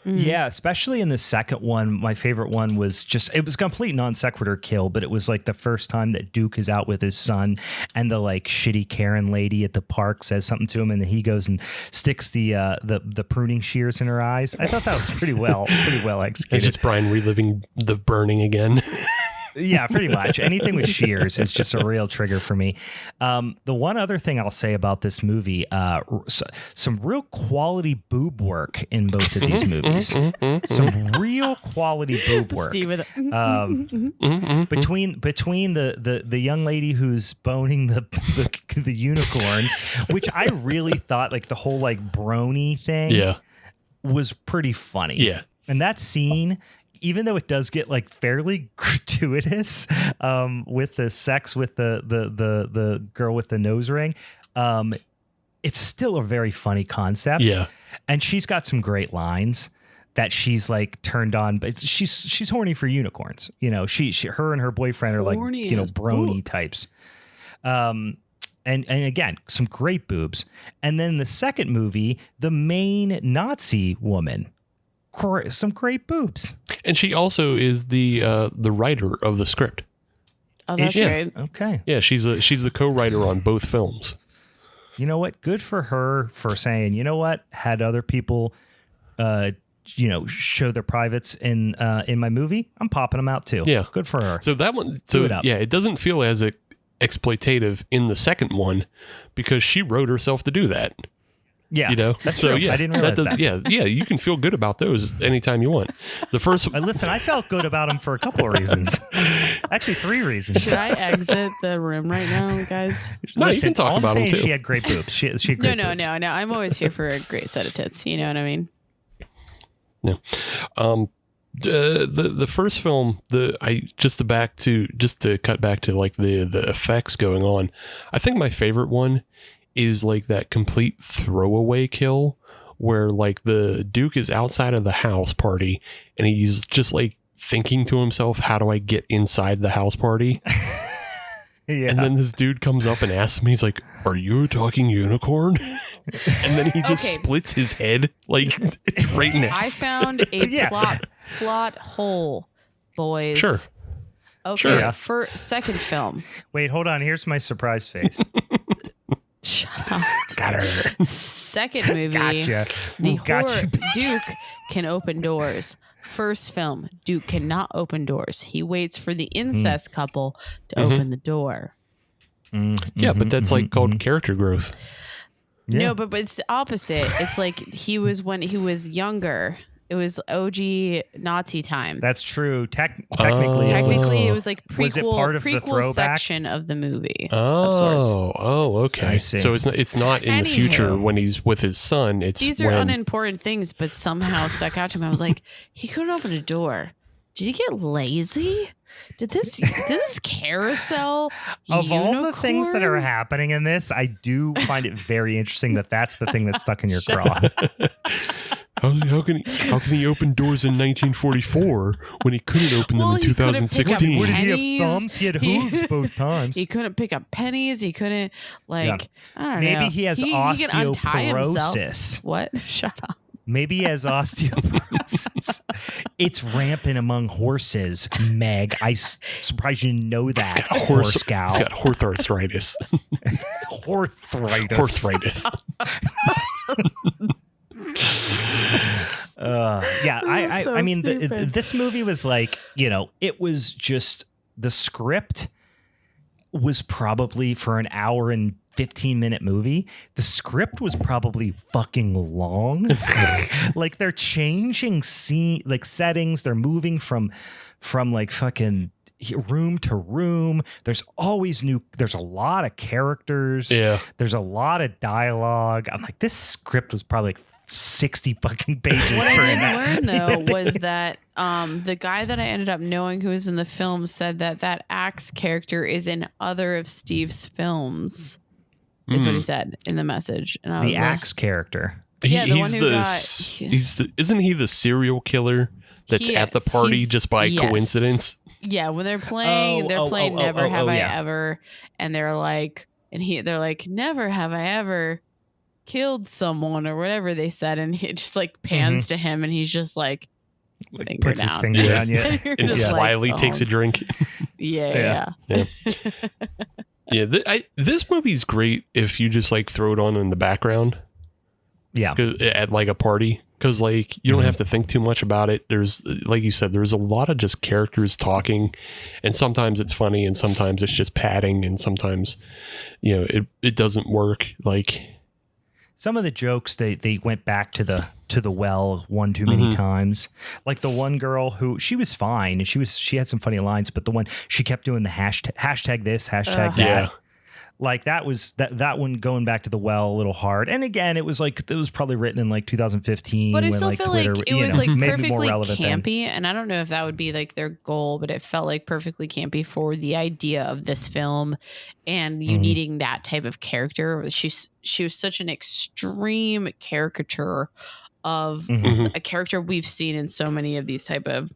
Yeah, especially in the second one. My favorite one was it was a complete non sequitur kill, but it was like the first time that Duke is out with his son and the like shitty Karen lady at the park says something to him and then he goes and sticks the pruning shears in her eyes. I thought that was pretty well executed. It's just Brian reliving the burning again. Yeah, pretty much. Anything with shears is just a real trigger for me. The one other thing I'll say about this movie, some real quality boob work in both of these movies. Some real quality boob work. Between the young lady who's boning the unicorn, which I really thought like the whole like brony thing was pretty funny. Yeah. And that scene, even though it does get like fairly gratuitous with the sex with the girl with the nose ring, it's still a very funny concept. Yeah, and she's got some great lines that she's like turned on, but she's horny for unicorns. Her and her boyfriend are like brony types. And again, some great boobs. And then the second movie, the main Nazi woman. Some great boobs, and she also is the writer of the script. Oh, that's great. Okay, yeah, she's the co-writer on both films. You know what? Good for her for saying. You know what? Had other people, show their privates in my movie. I'm popping them out too. Yeah, good for her. So that one, it doesn't feel as exploitative in the second one because she wrote herself to do that. Yeah, that's so true. I didn't realize that. Yeah, you can feel good about those anytime you want. The first, listen, I felt good about them for a couple of reasons. Actually, 3 reasons. Should I exit the room right now, guys? No, you can talk about them too. She had great boobs. She had great boobs. No. I'm always here for a great set of tits. You know what I mean? No. The first film, just to cut back to like the effects going on. I think my favorite one is like that complete throwaway kill where like the Duke is outside of the house party and he's just like thinking to himself, how do I get inside the house party? Yeah. And then this dude comes up and asks me, he's like, are you a talking unicorn? And then he just splits his head like right now. I found a plot hole, boys. Sure. Okay, sure. For second film. Wait, hold on. Here's my surprise face. Shut up. Got her. Second movie. Gotcha. Duke can open doors. First film, Duke cannot open doors. He waits for the incest couple to open the door. Yeah, but that's like called character growth. Yeah. No, but it's the opposite. It's like he was when he was younger. It was OG Nazi time. That's true. Technically, it was like was it part of the prequel throwback section of the movie. Okay. I see. So it's not in the future when he's with his son. It's these are unimportant things, but somehow stuck out to him. I was like, he couldn't open a door. Did he get lazy? Did this carousel of all the things that are happening in this, I do find it very interesting that that's the thing that's stuck in your craw. How can he open doors in 1944 when he couldn't open them in 2016? What, did he have thumbs? He had hooves both times. He couldn't pick up pennies. He couldn't I don't know. Maybe he has osteoporosis. What? Shut up. Maybe he has osteoporosis. It's rampant among horses, Meg. I surprised you didn't know that. Horse gal. He's got hortharthritis. Horthrithritis. I mean, this movie was like, it was just the script was probably for an hour and 15-minute movie. The script was probably fucking long. Like they're changing settings. They're moving from like fucking room to room. There's always there's a lot of characters. Yeah. There's a lot of dialogue. I'm like, this script was probably like 60 fucking pages. What I did learn though was that the guy that I ended up knowing who was in the film said that Axe character is in other of Steve's films. Is what he said in the message. And I was Axe character. The one who isn't he the serial killer that's at the party just by coincidence? Yeah, when they're playing, Never Have I Ever, and they're like, never have I ever killed someone or whatever they said, and it just like pans to him, and he's just like puts his finger down, and slyly takes a drink. Yeah. Yeah, this movie's great if you just like throw it on in the background. Yeah, at like a party, because like you don't have to think too much about it. There's, like you said, there's a lot of just characters talking, and sometimes it's funny, and sometimes it's just padding, and sometimes it doesn't work. Like some of the jokes they went back to the well one too many times. Like the one girl who she was fine and she had some funny lines, but the one she kept doing the hashtag this, hashtag that. Yeah. Like that was that one going back to the well a little hard. And again, it was probably written in like 2015. But I still feel Twitter, like it was like perfectly campy. Then. And I don't know if that would be like their goal, but it felt like perfectly campy for the idea of this film and you needing that type of character. She was such an extreme caricature of a character we've seen in so many of these type of,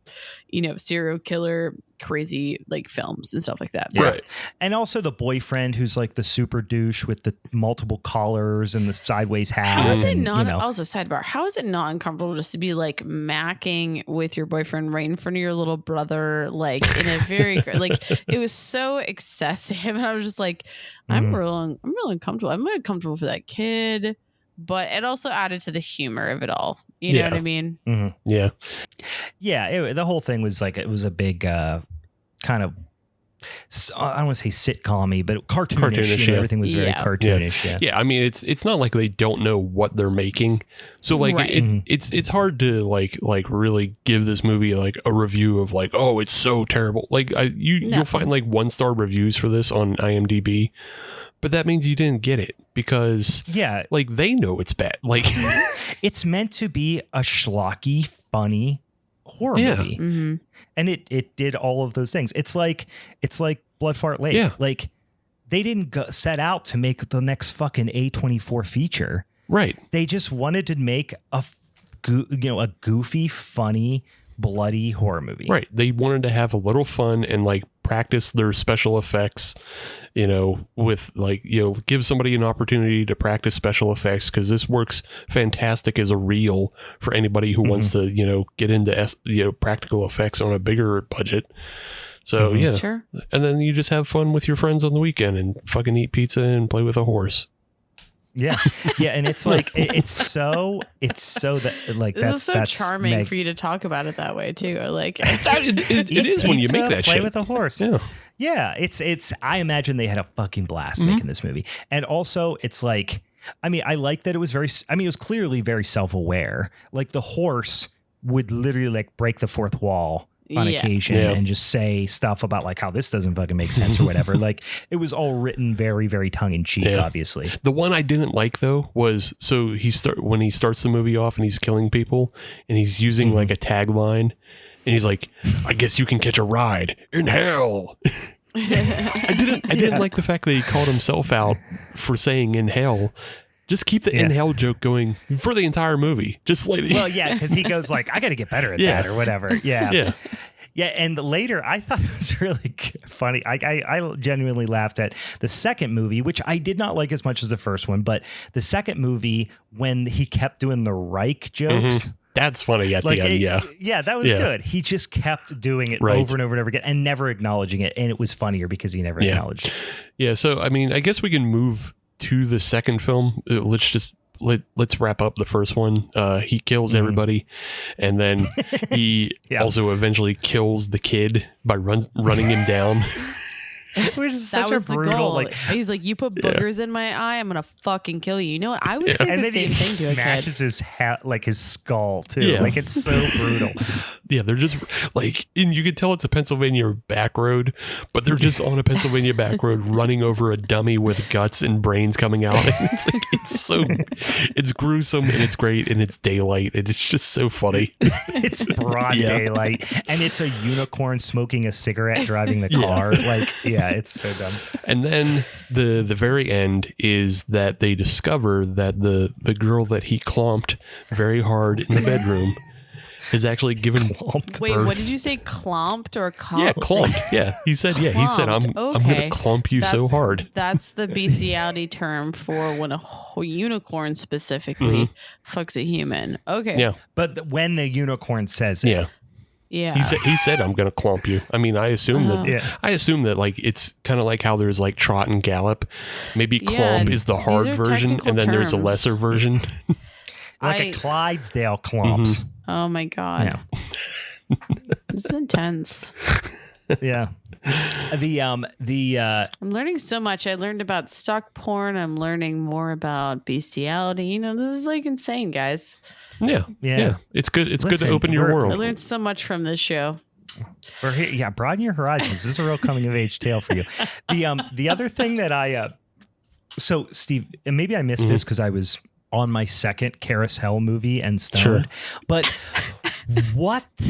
serial killer crazy like films and stuff like that. Right. And also the boyfriend who's like the super douche with the multiple collars and the sideways hat. How is it not also sidebar? How is it not uncomfortable just to be like macking with your boyfriend right in front of your little brother? Like in a very like it was so excessive. And I was just like, I'm really uncomfortable. I'm really uncomfortable for that kid. But it also added to the humor of it all. You know what I mean? Mm-hmm. Yeah. Yeah. The whole thing was like, it was a big kind of, I don't want to say sitcom-y, but cartoonish. Everything was very cartoonish. Yeah. I mean, it's not like they don't know what they're making. So like it's hard to like really give this movie like a review of like, oh, it's so terrible. Like you'll find like 1-star reviews for this on IMDb. But that means you didn't get it because like they know it's bad. Like it's meant to be a schlocky, funny horror movie. Mm-hmm. And it did all of those things. It's like Blood Fart Lake. Yeah. Like they didn't set out to make the next fucking A24 feature. Right. They just wanted to make a goofy, funny, bloody horror movie. Right. They wanted to have a little fun and like practice their special effects, with like, give somebody an opportunity to practice special effects because this works fantastic as a reel for anybody who wants to, get into, practical effects on a bigger budget. So, Sure. And then you just have fun with your friends on the weekend and fucking eat pizza and play with a horse. Yeah. Yeah. And it's like, it's so that like, that's charming for you to talk about it that way too. Like it is when you make that play shit. with a horse. Yeah. Yeah. It's, I imagine they had a fucking blast making this movie. And also it's like, I mean, I like that it was it was clearly very self-aware. Like the horse would literally like break the fourth wall on occasion and just say stuff about like how this doesn't fucking make sense or whatever. Like it was all written very, very tongue in cheek, obviously. The one I didn't like though was when he starts the movie off and he's killing people and he's using like a tagline and he's like, I guess you can catch a ride in hell. I didn't like the fact that he called himself out for saying in hell. Just keep the in hell joke going for the entire movie. Just like because he goes like, I got to get better at that or whatever. Yeah. And later, I thought it was really funny. I genuinely laughed at the second movie, which I did not like as much as the first one. But the second movie, when he kept doing the Reich jokes. That's funny at the end, Yeah, that was good. He just kept doing it over and over and over again and never acknowledging it. And it was funnier because he never acknowledged it. Yeah, so, I mean, I guess we can move to the second film. Let's wrap up the first one. He kills everybody, and then he also eventually kills the kid by running him down. Which is such a brutal, like he's like, you put boogers in my eye, I'm gonna fucking kill you. You know what? I would say the same thing to a kid. Smashes his hat, like his skull too. Yeah. Like it's so brutal. Yeah, they're just like, and you can tell it's a Pennsylvania back road, but they're just on a Pennsylvania back road running over a dummy with guts and brains coming out. And it's gruesome and it's great and it's daylight and it's just so funny. It's broad daylight and it's a unicorn smoking a cigarette driving the car. It's so dumb. And then the very end is that they discover that the girl that he clomped very hard in the bedroom is actually given birth. Wait, what did you say? Clomped or clomped? Yeah, clomped. Yeah, he said. Yeah, he said. I'm going to clomp you so hard. That's the bestiality term for when a unicorn specifically fucks a human. Okay. Yeah, but when the unicorn says it. Yeah. Yeah. He said I'm going to clomp you. I mean, I assume that like it's kind of like how there's like trot and gallop. Maybe clomp is the hard version and then there's a lesser version. Like a Clydesdale clomps. Oh my God. Yeah. This is intense. Yeah. I'm learning so much. I learned about stock porn. I'm learning more about bestiality. You know, this is like insane, guys. Yeah. It's good. It's good to open your world. I learned so much from this show. We're here, broaden your horizons. This is a real coming of age tale for you. The other thing that so Steve, and maybe I missed this because I was on my second CarousHELL movie and stoned, but why?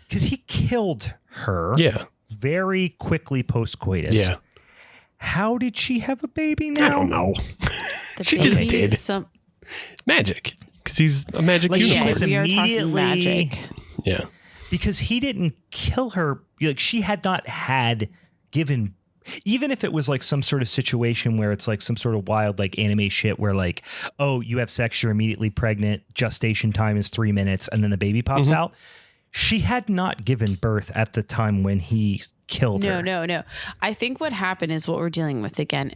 Because he killed her. Yeah. Very quickly post coitus. Yeah. How did she have a baby now? I don't know. She just did. Magic. Because he's a magic unicorn. She was immediately magic. Yeah. Because he didn't kill her. Like she had not had given, even if it was like some sort of situation where it's like some sort of wild like anime shit where like, oh, you have sex, you're immediately pregnant, gestation time is 3 minutes, and then the baby pops out. She had not given birth at the time when he killed her. No. I think what happened is what we're dealing with again.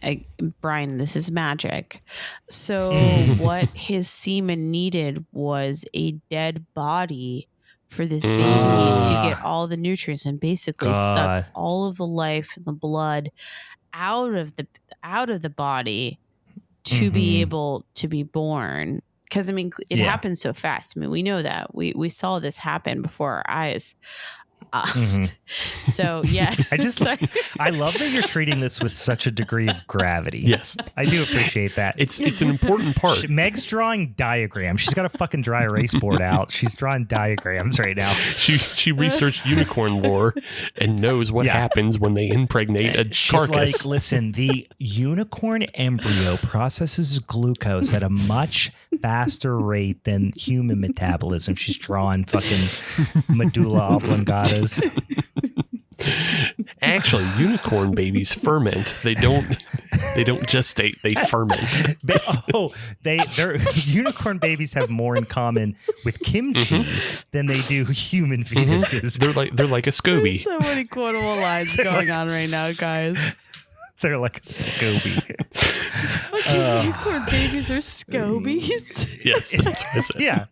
Brian, this is magic. So what his semen needed was a dead body for this baby to get all the nutrients and basically suck all of the life and the blood out of the body to be able to be born. Because, I mean, it happens so fast. I mean, we know that. We saw this happen before our eyes. So, yeah. I love that you're treating this with such a degree of gravity. Yes. I do appreciate that. It's an important part. Meg's drawing diagrams. She's got a fucking dry erase board out. She's drawing diagrams right now. She researched unicorn lore and knows what happens when they impregnate a carcass. Like, listen, the unicorn embryo processes glucose at a much faster rate than human metabolism. She's drawing fucking medulla oblongata. Actually, unicorn babies ferment. They don't gestate. They ferment. Their unicorn babies have more in common with kimchi than they do human fetuses. They're like a SCOBY. There's so many quotable lines going on right now, guys. They're like a SCOBY. Unicorn babies are SCOBYs. Yes, that's what I said. Yeah.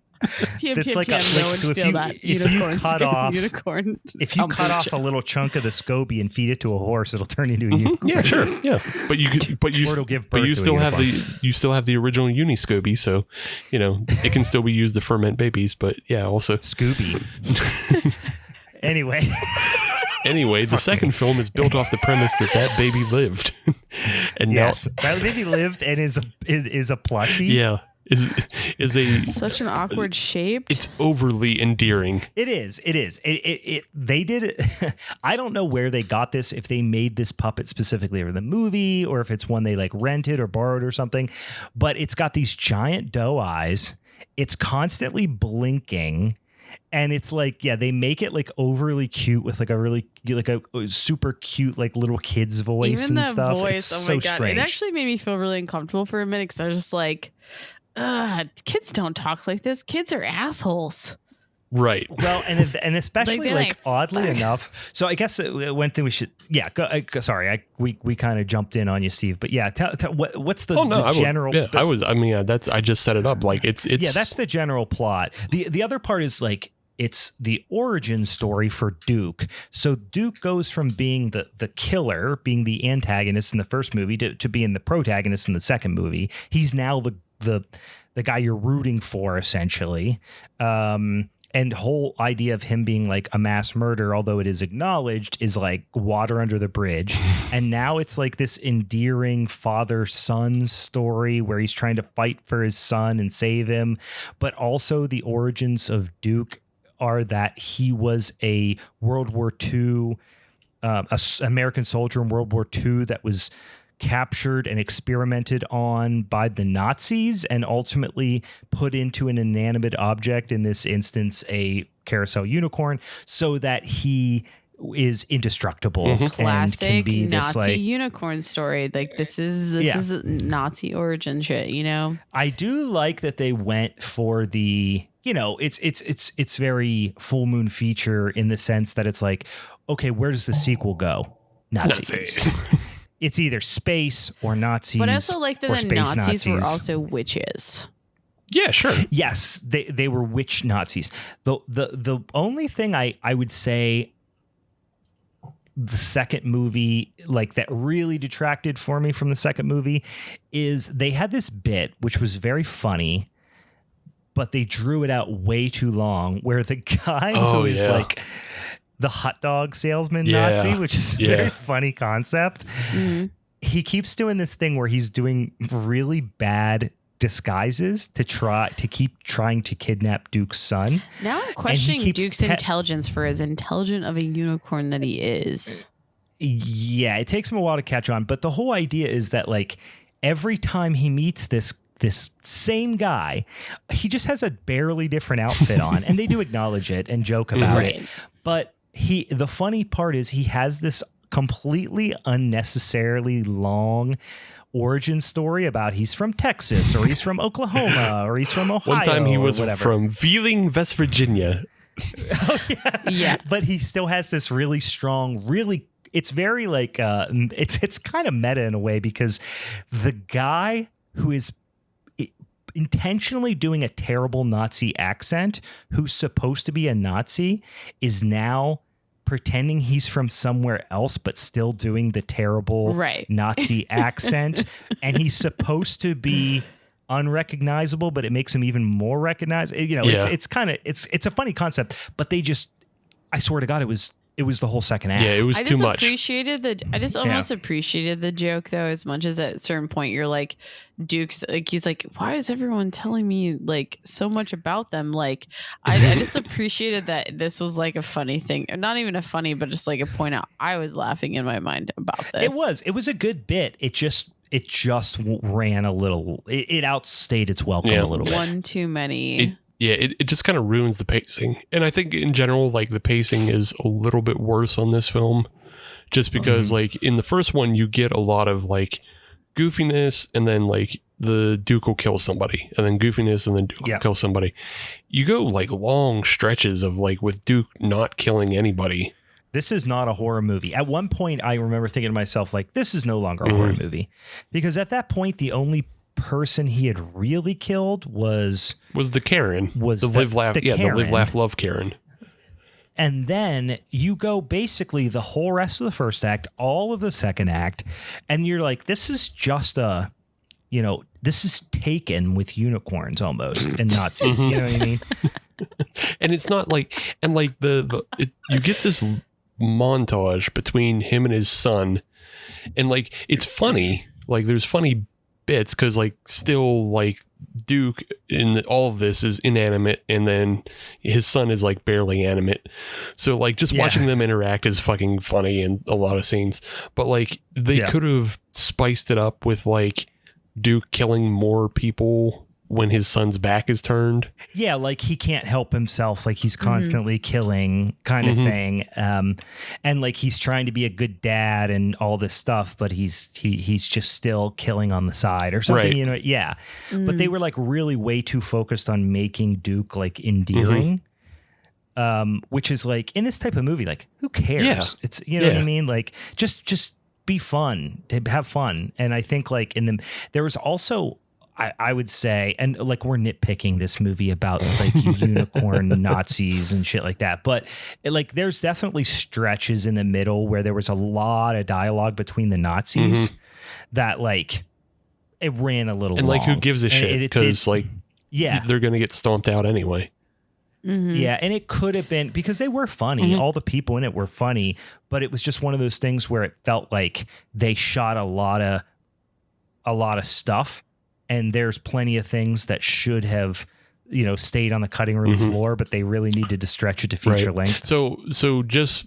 It's like no one steal that unicorn. If you cut off a little chunk of the SCOBY and feed it to a horse, it'll turn into a unicorn. Yeah, sure. Yeah, but you still have the original Uniscoby, so it can still be used to ferment babies. But yeah, also Scooby. Anyway, the second film is built off the premise that baby lived, and yes, that baby lived and is a plushie. Yeah. Is a such an awkward shape. It's overly endearing. It is. They did it. I don't know where they got this, if they made this puppet specifically for the movie or if it's one they like rented or borrowed or something, but it's got these giant doe eyes. It's constantly blinking. And it's like, yeah, they make it like overly cute with like a super cute like little kid's voice. Even and that stuff. Voice, it's my God. Strange. It actually made me feel really uncomfortable for a minute because I was just like, kids don't talk like this. Kids are assholes. Right. Well, and especially like oddly enough. So I guess one thing we should, sorry, we kind of jumped in on you, Steve, but yeah, tell what's the general? I just set it up like it's that's the general plot. The other part is like it's the origin story for Duke. So Duke goes from being the killer, being the antagonist in the first movie, to being the protagonist in the second movie. He's now the guy you're rooting for, essentially. And whole idea of him being like a mass murderer, although it is acknowledged, is like water under the bridge. And now it's like this endearing father-son story where he's trying to fight for his son and save him. But also the origins of Duke are that he was a World War II, American soldier in World War II that was captured and experimented on by the Nazis and ultimately put into an inanimate object, in this instance a carousel unicorn, so that he is indestructible. Classic and can be Nazi this, unicorn story. Like this is the Nazi origin shit, I do like that they went for the it's very full moon feature in the sense that it's like, okay, where does the sequel go? Nazis. It's either space or Nazis. But I also like that the Nazis were also witches. Yeah, sure. Yes, they were witch Nazis. The only thing I would say the second movie, like that really detracted for me from the second movie, is they had this bit which was very funny, but they drew it out way too long, where the guy who is like the hot dog salesman Nazi, which is a very funny concept. Mm-hmm. He keeps doing this thing where he's doing really bad disguises to keep trying to kidnap Duke's son. Now I'm questioning Duke's intelligence for as intelligent of a unicorn that he is. Yeah, it takes him a while to catch on, but the whole idea is that like every time he meets this same guy, he just has a barely different outfit on, and they do acknowledge it and joke about it. But the funny part is he has this completely unnecessarily long origin story about he's from Texas or he's from Oklahoma or he's from Ohio. One time he was from Wheeling, West Virginia. Yeah. But he still has this really strong, it's very like, it's kind of meta in a way, because the guy who is intentionally doing a terrible Nazi accent, who's supposed to be a Nazi, is now pretending he's from somewhere else but still doing the terrible Nazi accent. And he's supposed to be unrecognizable, but it makes him even more recognizable. It's a funny concept, but I swear to God, it was the whole second act. Yeah, it was too much. I just almost appreciated the joke, though, as much as at a certain point you're like, Duke's like, he's like, why is everyone telling me like so much about them? Like, I just appreciated that this was like a funny thing, not even a funny, but just like a point out. I was laughing in my mind about this. It was a good bit. It just ran a little. It outstayed its welcome a little bit. One too many. It just kind of ruins the pacing. And I think in general, like the pacing is a little bit worse on this film, just because like in the first one, you get a lot of like goofiness, and then like the Duke will kill somebody, and then goofiness, and then Duke will kill somebody. You go like long stretches of like with Duke not killing anybody. This is not a horror movie. At one point, I remember thinking to myself, like, this is no longer a horror movie, because at that point, the only person he had really killed was the Karen. Was the live laugh? Yeah, Karen. the live laugh love Karen. And then you go basically the whole rest of the first act, all of the second act, and you're like, this is just this is Taken with unicorns almost and Nazis. You know what I mean? And it's not like, and like you get this montage between him and his son, and like it's funny. Like there's funny bits because like still like Duke in all of this is inanimate, and then his son is like barely animate. So like just watching them interact is fucking funny in a lot of scenes. But like they could have spiced it up with like Duke killing more people when his son's back is turned. Yeah, like he can't help himself, like he's constantly killing kind of thing. And like he's trying to be a good dad and all this stuff, but he's just still killing on the side or something, you know? Yeah. But they were like really way too focused on making Duke like endearing. Which is like in this type of movie, like who cares? Yeah. It's, you know what I mean? Like just be fun, to have fun. And I think like there was also, I would say, and like we're nitpicking this movie about like unicorn Nazis and shit like that, but like there's definitely stretches in the middle where there was a lot of dialogue between the Nazis that like it ran a little and long. like who gives a shit, because like they're gonna get stomped out anyway. Yeah, and it could have been because they were funny. All the people in it were funny, but it was just one of those things where it felt like they shot a lot of stuff. And there's plenty of things that should have, stayed on the cutting room floor, but they really needed to stretch it to feature length. So just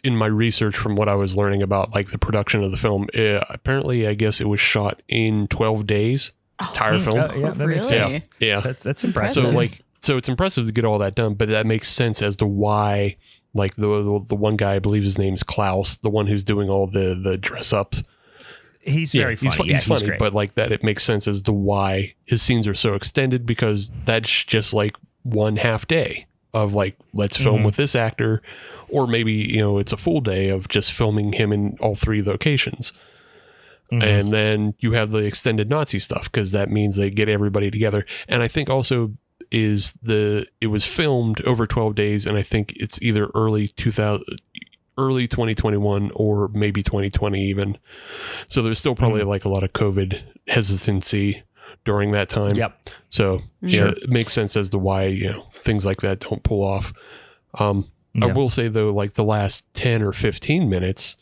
in my research from what I was learning about like the production of the film, apparently I guess it was shot in 12 days, entire film. Yeah, that makes sense. Yeah. That's impressive. So it's impressive to get all that done, but that makes sense as to why like the one guy, I believe his name's Klaus, the one who's doing all the dress ups. He's very funny. He's funny, great. but like that, it makes sense as to why his scenes are so extended, because that's just like 1/2 day of like, let's film with this actor, or maybe, it's a full day of just filming him in all 3 locations. And then you have the extended Nazi stuff, because that means they get everybody together. And I think also it was filmed over 12 days. And I think it's either early 2021 or maybe 2020 even. So there's still probably like a lot of COVID hesitancy during that time. Yep. So it makes sense as to why, things like that don't pull off. I will say though, like the last 10 or 15 minutes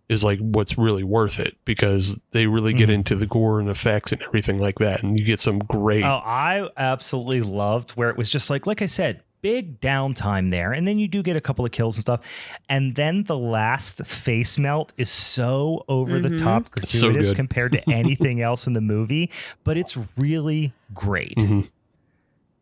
is like what's really worth it, because they really get into the gore and effects and everything like that. And you get some great. Oh, I absolutely loved where it was just like I said, big downtime there, and then you do get a couple of kills and stuff, and then the last face melt is so over the top gratuitous compared to anything else in the movie, but it's really great.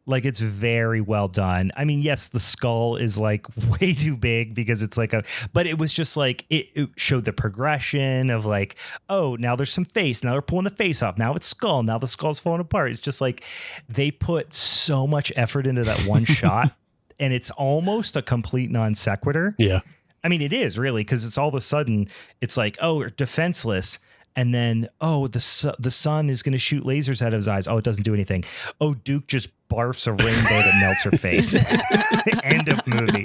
Like it's very well done. I mean, yes, the skull is like way too big because it's like but it was just like it showed the progression of like, oh, now there's some face, now they're pulling the face off, now it's skull, now the skull's falling apart. It's just like they put so much effort into that one shot, and it's almost a complete non sequitur. Yeah, I mean, it is really, because it's all of a sudden it's like, oh, we're defenseless. And then, oh, the sun is going to shoot lasers out of his eyes. Oh, it doesn't do anything. Oh, Duke just barfs a rainbow that melts her face. End of movie.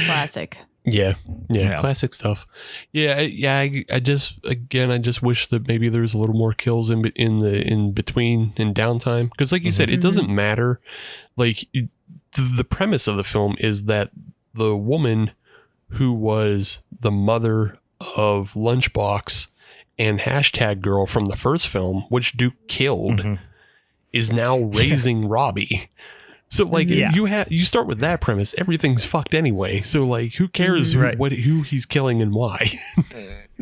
Classic. Yeah, classic stuff. I just wish that maybe there's a little more kills in between in downtime, because like you said, it doesn't matter. Like the premise of the film is that the woman who was the mother of Lunchbox and Hashtag Girl from the first film, which Duke killed, is now raising Robbie. So like you start with that premise, everything's fucked anyway. So like who cares who he's killing and why?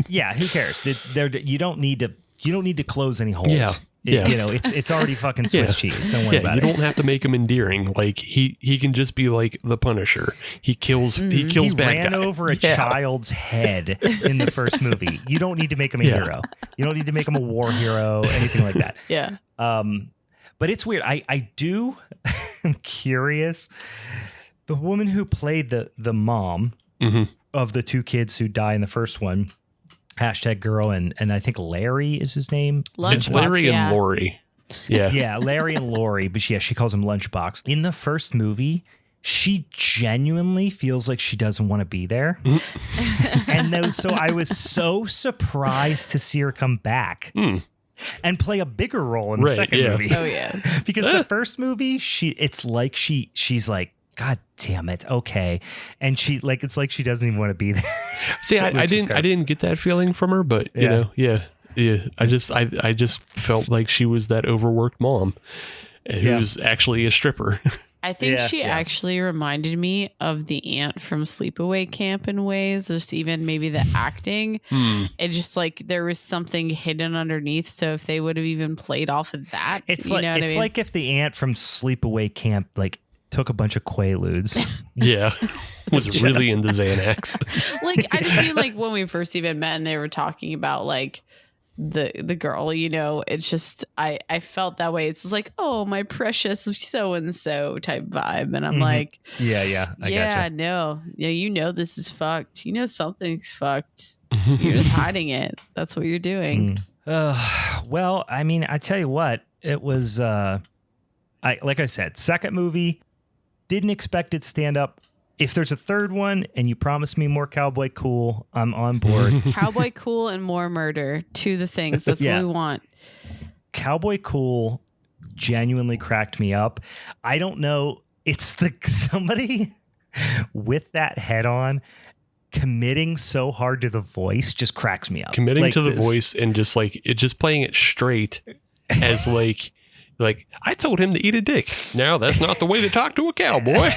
Yeah, who cares? You don't need to close any holes. Yeah. It's already fucking Swiss cheese. Don't worry about it. You don't have to make him endearing. Like he can just be like the Punisher. He kills bad guys. He ran over a child's head in the first movie. You don't need to make him a hero. You don't need to make him a war hero, anything like that. Yeah. But it's weird. I do. I'm curious. The woman who played the mom of the 2 kids who die in the first one, Hashtag girl, and I think Larry is his name. It's Larry and Lori. Yeah. Yeah, Larry and Lori, but she calls him Lunchbox. In the first movie, she genuinely feels like she doesn't want to be there. And so I was so surprised to see her come back and play a bigger role in the second movie. Oh, yeah. Because the first movie, she's like, God damn it. Okay. And it's like she doesn't even want to be there. See, I didn't get that feeling from her, but you know, yeah. I just felt like she was that overworked mom who's actually a stripper. I think she actually reminded me of the aunt from Sleepaway Camp in ways. Just even maybe the acting. It just like there was something hidden underneath. So if they would have even played off of that, it's like if the aunt from Sleepaway Camp like took a bunch of Quaaludes. Yeah. Was really into Xanax. Like I just mean like when we first even met and they were talking about like the girl, you know, it's just I felt that way. It's just like, oh, my precious so and so type vibe, and I'm like, I gotcha. No, you know this is fucked. You know something's fucked. You're just hiding it. That's what you're doing. Well, I mean, I tell you what, it was. Like I said, second movie, didn't expect it to stand up. If there's a third one and you promise me more Cowboy Cool, I'm on board. Cowboy Cool and more murder. Two the things. That's what we want. Cowboy Cool genuinely cracked me up. I don't know. It's somebody with that head on committing so hard to the voice just cracks me up. Committing to the voice and just like just playing it straight as like I told him to eat a dick. Now that's not the way to talk to a cowboy.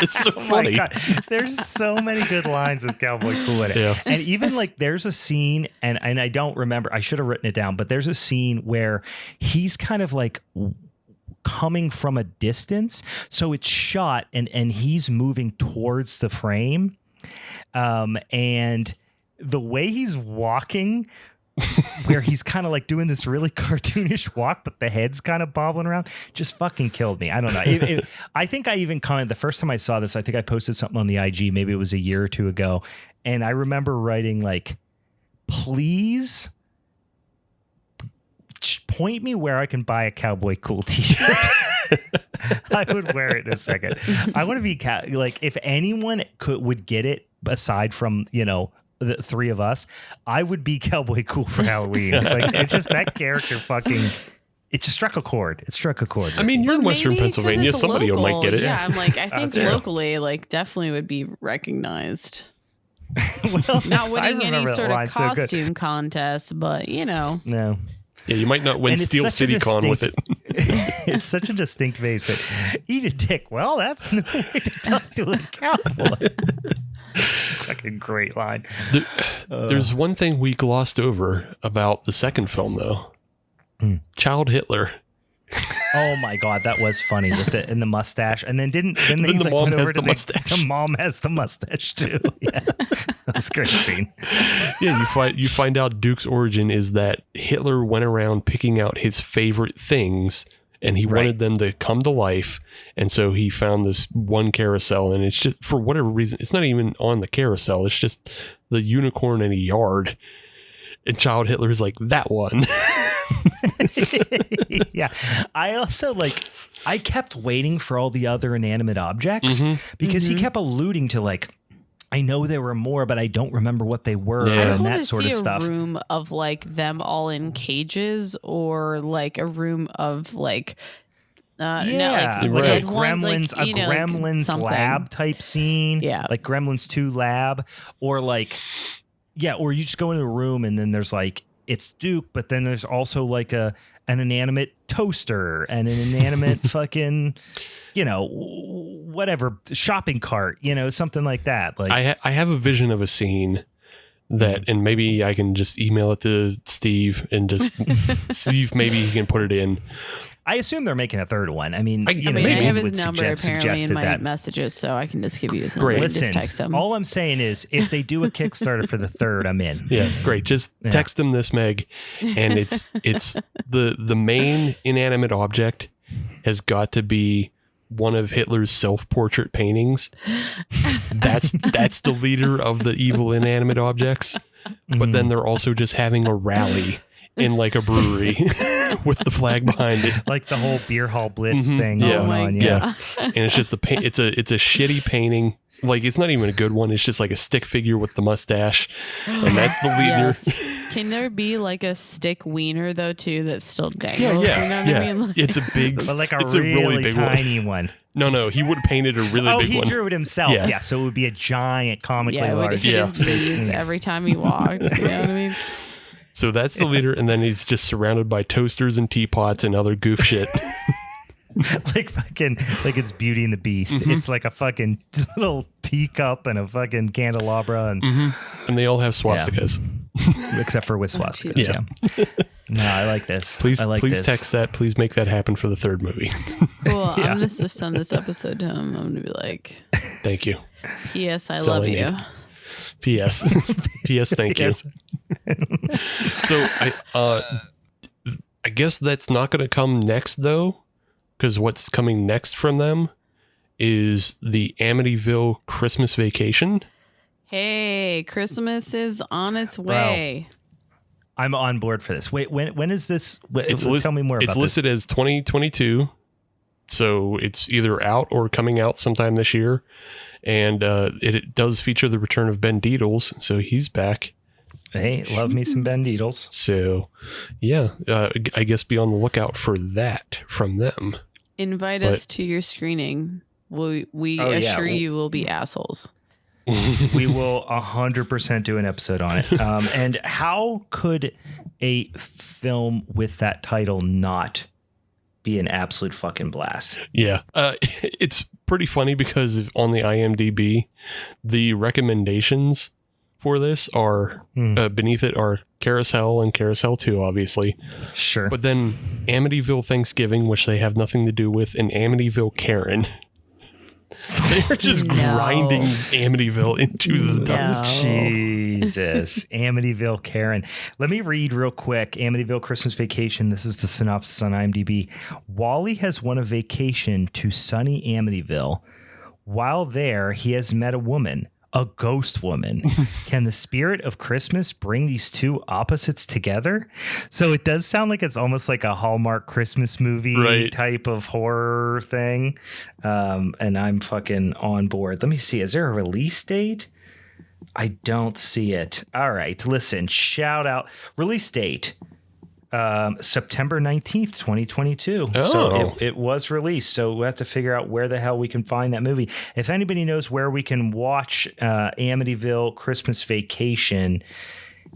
It's so funny. There's so many good lines with Cowboy Cool in it. Yeah. And even like there's a scene, and I don't remember, I should have written it down, but there's a scene where he's kind of like coming from a distance. So it's shot and he's moving towards the frame. And the way he's walking, where he's kind of like doing this really cartoonish walk, but the head's kind of bobbling around, just fucking killed me. I don't know. I think I even commented the first time I saw this, I think I posted something on the IG, maybe it was a year or two ago. And I remember writing like, please point me where I can buy a Cowboy Cool t-shirt. I would wear it in a second. I want to be like, if anyone would get it aside from, you know, the three of us, I would be Cowboy Cool for Halloween. Like it's just that character fucking, it just struck a chord. It struck a chord. I mean, you're in Western Pennsylvania. Somebody might get it. Yeah, I'm like, I think locally, like definitely would be recognized. Well, not winning any sort of costume contest, but you know. No. Yeah, you might not win Steel City Con with it. It's such a distinct face, but eat a dick. Well, that's no way to talk to a cowboy. It's a fucking great line. There's one thing we glossed over about the second film, though. Child Hitler. Oh my God, that was funny with the mustache, and then then the mom has the mustache. The mom has the mustache too. Yeah, that's a great scene. Yeah, you find out Duke's origin is that Hitler went around picking out his favorite things, and he wanted them to come to life, and so he found this one carousel, and it's just for whatever reason, it's not even on the carousel. It's just the unicorn in a yard, and Child Hitler is like that one. Yeah, I also I kept waiting for all the other inanimate objects because he kept alluding to like, I know there were more, but I don't remember what they were. I just want that to sort see of stuff. A room of like them all in cages, or like a room of like Gremlins, a Gremlins lab type scene. Yeah, like Gremlins 2 lab, or like or you just go into the room and then there's like, it's Duke, but then there's also like an inanimate toaster and an inanimate fucking, you know, whatever, shopping cart, you know, something like that. Like I have a vision of a scene that, and maybe I can just email it to Steve and just see if maybe he can put it in. I assume they're making a third one. I mean, I have his number apparently in my messages, so I can just give you his number. Listen, just text him. All I'm saying is, if they do a Kickstarter for the third, I'm in. Yeah, great. Just text them this, Meg, and it's the main inanimate object has got to be one of Hitler's self-portrait paintings. That's the leader of the evil inanimate objects. But then they're also just having a rally in like a brewery with the flag behind it, like the whole beer hall blitz thing Yeah. going on. Yeah. And it's just it's a shitty painting. Like, it's not even a good one. It's just like a stick figure with the mustache, and that's the leader. Yes. Can there be like a stick wiener though too that still dangles? Yeah. You know what I mean? Like, It's a big, But like it's a really big tiny one. one. No, he would have painted a really big he one. drew it himself. Yeah. Yeah. So it would be a giant, comically yeah, it would large. hit his knees every time he walked. You know what I mean? So that's the leader, and then he's just surrounded by toasters and teapots and other goof shit. like it's Beauty and the Beast. It's like a fucking little teacup and a fucking candelabra, and And they all have swastikas. except for with swastikas. Yeah. No, I like this. Please this. text that. Please make that happen for the third movie. Cool. I'm gonna just send this episode to him. I'm gonna be like, Thank you. P.S. I That's all love I you. need. P.S. P.S. Thank you. Yes. So I guess that's not going to come next though, because what's coming next from them is the Amityville Christmas Vacation. Hey, Christmas is on its way. I'm on board for this. Wait, when is this? Tell me more about It's listed as 2022, so it's either out or coming out sometime this year. And it does feature the return of Ben Deedles, so he's back. Hey, love me some Ben Deedles. So, yeah, I guess be on the lookout for that from them. Invite us to your screening. We assure you will be assholes. We will 100% do an episode on it. And how could a film with that title not be an absolute fucking blast? Yeah. It's pretty funny because on the IMDb, the recommendations for this are beneath it are CarousHELL and CarousHELL 2, obviously. Sure. But then Amityville Thanksgiving, which they have nothing to do with, and Amityville Karen. They're just grinding Amityville into the dust. Jesus. Amityville Karen. Let me read real quick. Amityville Christmas Vacation. This is the synopsis on IMDb. Wally has won a vacation to sunny Amityville. While there, he has met a woman, a ghost woman. Can the spirit of Christmas bring these two opposites together? So it does sound like it's almost like a Hallmark Christmas movie type of horror thing. And I'm fucking on board. Let me see. Is there a release date? I don't see it. All right. Listen, shout out. Release date. September 19th, 2022. Oh. So it was released. So we have to figure out where the hell we can find that movie. If anybody knows where we can watch Amityville Christmas Vacation,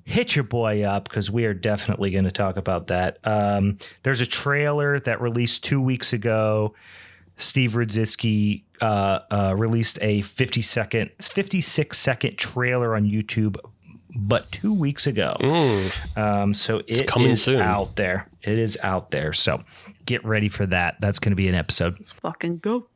hit your boy up, because we are definitely going to talk about that. There's a trailer that released 2 weeks ago. Steve Rudzinski released a 56-second trailer on YouTube, but 2 weeks ago. So it's coming soon. Out there. It is out there. So get ready for that. That's going to be an episode. Let's fucking go.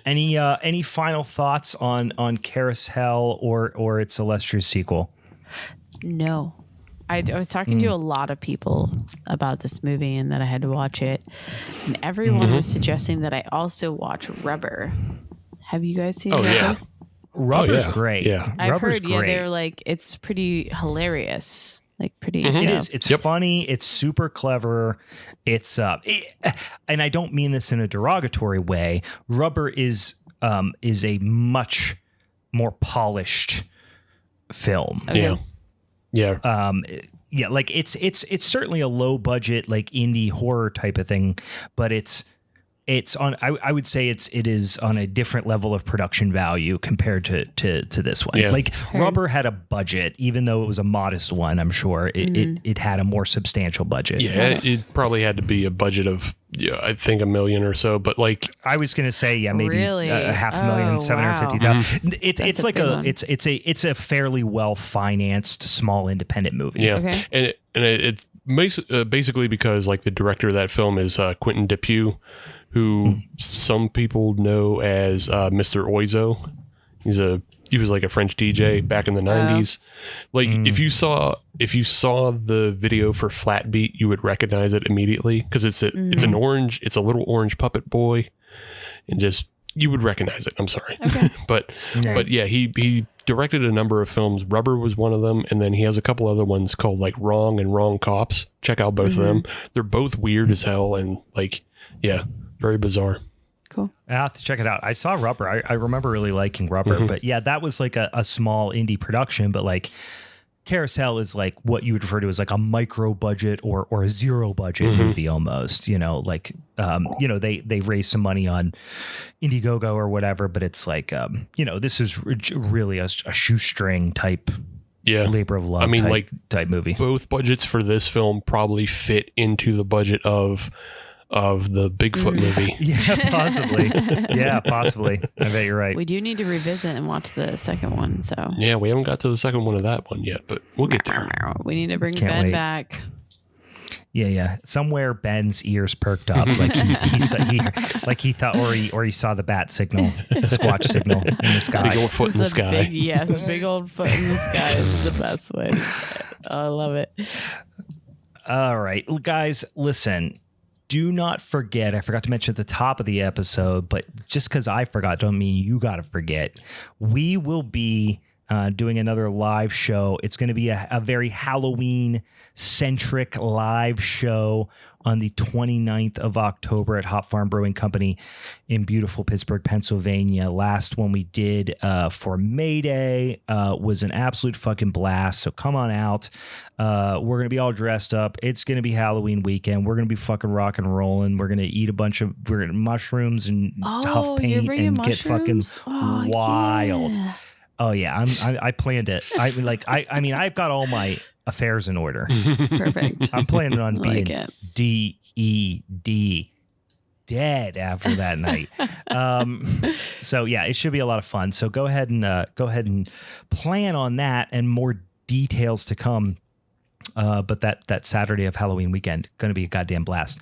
Any final thoughts on CarousHELL or its illustrious sequel? No. I was talking to a lot of people about this movie and that I had to watch it. And everyone was suggesting that I also watch Rubber. Have you guys seen Rubber? Yeah. Rubber's great. Yeah. I've Rubber's heard, great. they're like, it's pretty hilarious. Like pretty. It is. It's funny. It's super clever. It's and I don't mean this in a derogatory way. Rubber is a much more polished film. Okay. Yeah. Yeah, like it's certainly a low budget, like indie horror type of thing, but it's on. I would say it is on a different level of production value compared to this one. Yeah. Like Rubber had a budget, even though it was a modest one. I'm sure it had a more substantial budget. Yeah, it probably had to be a budget of I think $1 million or so. But like I was going to say, maybe Really? $500,000, Oh, 750,000. It's like a big one. it's a fairly well financed small independent movie. yeah, Okay. and it's basically because like the director of that film is Quentin Dupieux, who some people know as Mr. Oizo He was like a French DJ back in the 90s. Like if you saw the video for Flat Beat, you would recognize it immediately because it's a little orange puppet boy, and just you would recognize it. I'm sorry. Okay. but yeah, he directed a number of films. Rubber was one of them, and then he has a couple other ones called like Wrong and Wrong Cops. Check out both of them. They're both weird as hell and like very bizarre. Cool. I have to check it out. I saw Rubber. I remember really liking Rubber, but yeah, that was like a small indie production, but like CarousHEll is like what you would refer to as like a micro budget or a zero budget movie almost, like, they raised some money on Indiegogo or whatever, but it's like, this is really a shoestring type labor of love type movie. Both budgets for this film probably fit into the budget of the Bigfoot movie. Possibly. I bet you're right. We do need to revisit and watch the second one. So yeah, we haven't got to the second one of that one yet, but we'll get there. We need to bring Ben back. Yeah. Somewhere Ben's ears perked up, like he thought, or he saw the bat signal, the squatch signal in the sky. Big old foot in the sky. Big old foot in the sky is the best way. I love it. All right, guys, listen. Do not forget, I forgot to mention at the top of the episode, but just because I forgot don't mean you got to forget. We will be doing another live show. It's going to be a very Halloween-centric live show on the 29th of October at Hop Farm Brewing Company in beautiful Pittsburgh, Pennsylvania. Last one we did for May Day was an absolute fucking blast. So come on out. We're going to be all dressed up. It's going to be Halloween weekend. We're going to be fucking rock and rolling. We're going to eat we're going to mushrooms and huff paint and get fucking wild. Yeah. Oh yeah. I planned it. I've got all my affairs in order. Perfect. I'm planning on being DED dead after that night. So yeah, it should be a lot of fun. So go ahead and plan on that, and more details to come. But that Saturday of Halloween weekend, going to be a goddamn blast.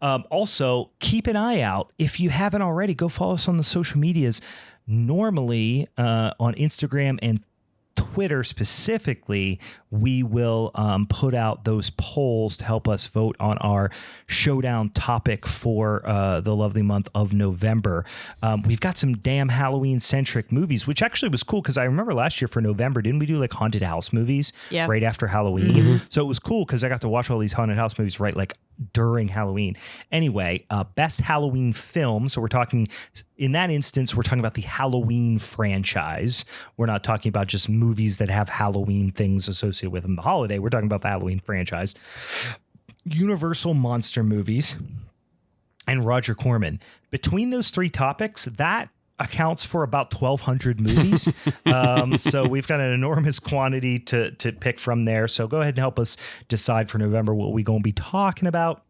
Also, keep an eye out. If you haven't already, go follow us on the social medias. Normally on Instagram and Twitter specifically, we will put out those polls to help us vote on our showdown topic for the lovely month of November. We've got some damn Halloween-centric movies, which actually was cool because I remember last year for November, didn't we do like haunted house movies right after Halloween? So it was cool because I got to watch all these haunted house movies right like during Halloween. Anyway, best Halloween film. So we're talking, in that instance, we're talking about the Halloween franchise. We're not talking about just movies that have Halloween things associated with them. The holiday, we're talking about the Halloween franchise. Universal monster movies and Roger Corman. Between those three topics, that accounts for about 1,200 movies. So we've got an enormous quantity to pick from there. So go ahead and help us decide for November what we're going to be talking about.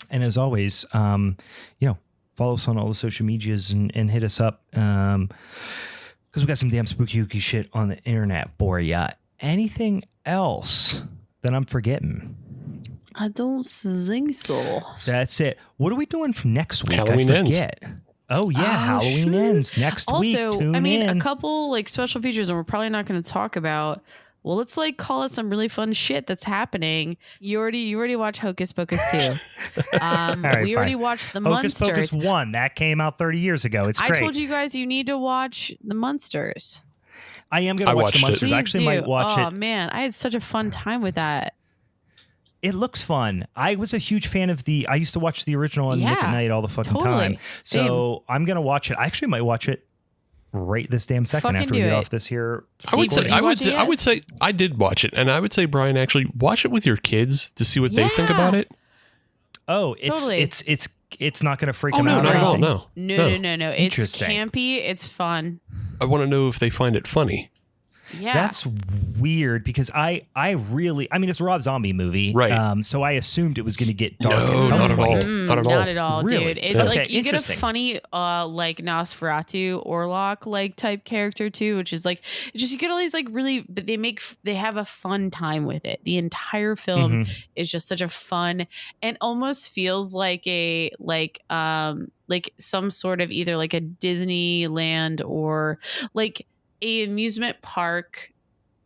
And as always, follow us on all the social medias and hit us up. Because we got some damn spooky shit on the internet for ya. Anything else that I'm forgetting? I don't think so. That's it. What are we doing for next week? Halloween I forget. Ends. Oh yeah, Halloween ends next week. Also, a couple like special features, and we're probably not going to talk about. Well, let's like call it some really fun shit that's happening. You already watched Hocus Pocus 2. We already watched the Hocus Munsters. Pocus 1 that came out 30 years ago. It's great. I told you guys you need to watch the Munsters. I am going to watch the Munsters. I actually might watch it. Oh man, I had such a fun time with that. It looks fun. I was a huge fan of I used to watch the original on Nick at Night all the fucking time. So I'm going to watch it. I actually might watch it right this damn second after we get off this here. I would say I did watch it, and I would say, Brian, actually watch it with your kids to see what they think about it. Oh, it's not going to freak them out. Not at all. No. It's campy. It's fun. I want to know if they find it funny. Yeah. That's weird because I mean, it's a Rob Zombie movie. Right. So I assumed it was going to get dark No, at some not at point. all. Not at all. Not at all, Really? dude. It's Okay, like you get a interesting. funny like Nosferatu Orlok like type character too, which is like it's just you get all these like really, but they have a fun time with it. The entire film is just such a fun and almost feels like a like some sort of either like a Disneyland or like a amusement park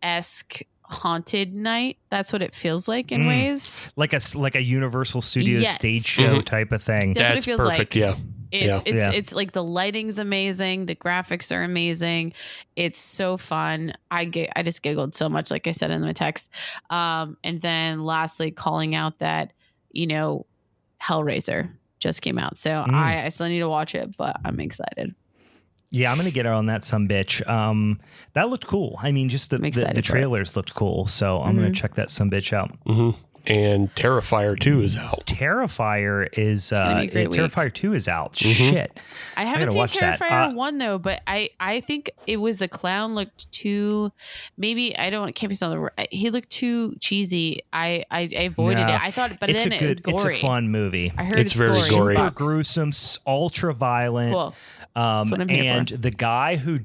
esque haunted night. That's what it feels like in ways. Like a Universal Studios Yes. stage show type of thing. That's what it feels perfect. like. Yeah. It's like the lighting's amazing, the graphics are amazing. It's so fun. I just giggled so much, like I said in my text. And then lastly, calling out that, Hellraiser just came out. So I still need to watch it, but I'm excited. Yeah, I'm going to get her on that sumbitch. That looked cool. I mean, just the trailers looked cool. So I'm going to check that sumbitch out. Mm-hmm. And Terrifier 2 is out. Terrifier is Terrifier 2 is out. Shit. I haven't seen Terrifier 1 though, but I think it was the clown looked too, maybe can't be something. He looked too cheesy. I avoided it. I thought, but it's then gory. It's a fun movie. I heard it's very gory. Super gruesome, ultra violent. Cool. That's what I'm here and for. the guy who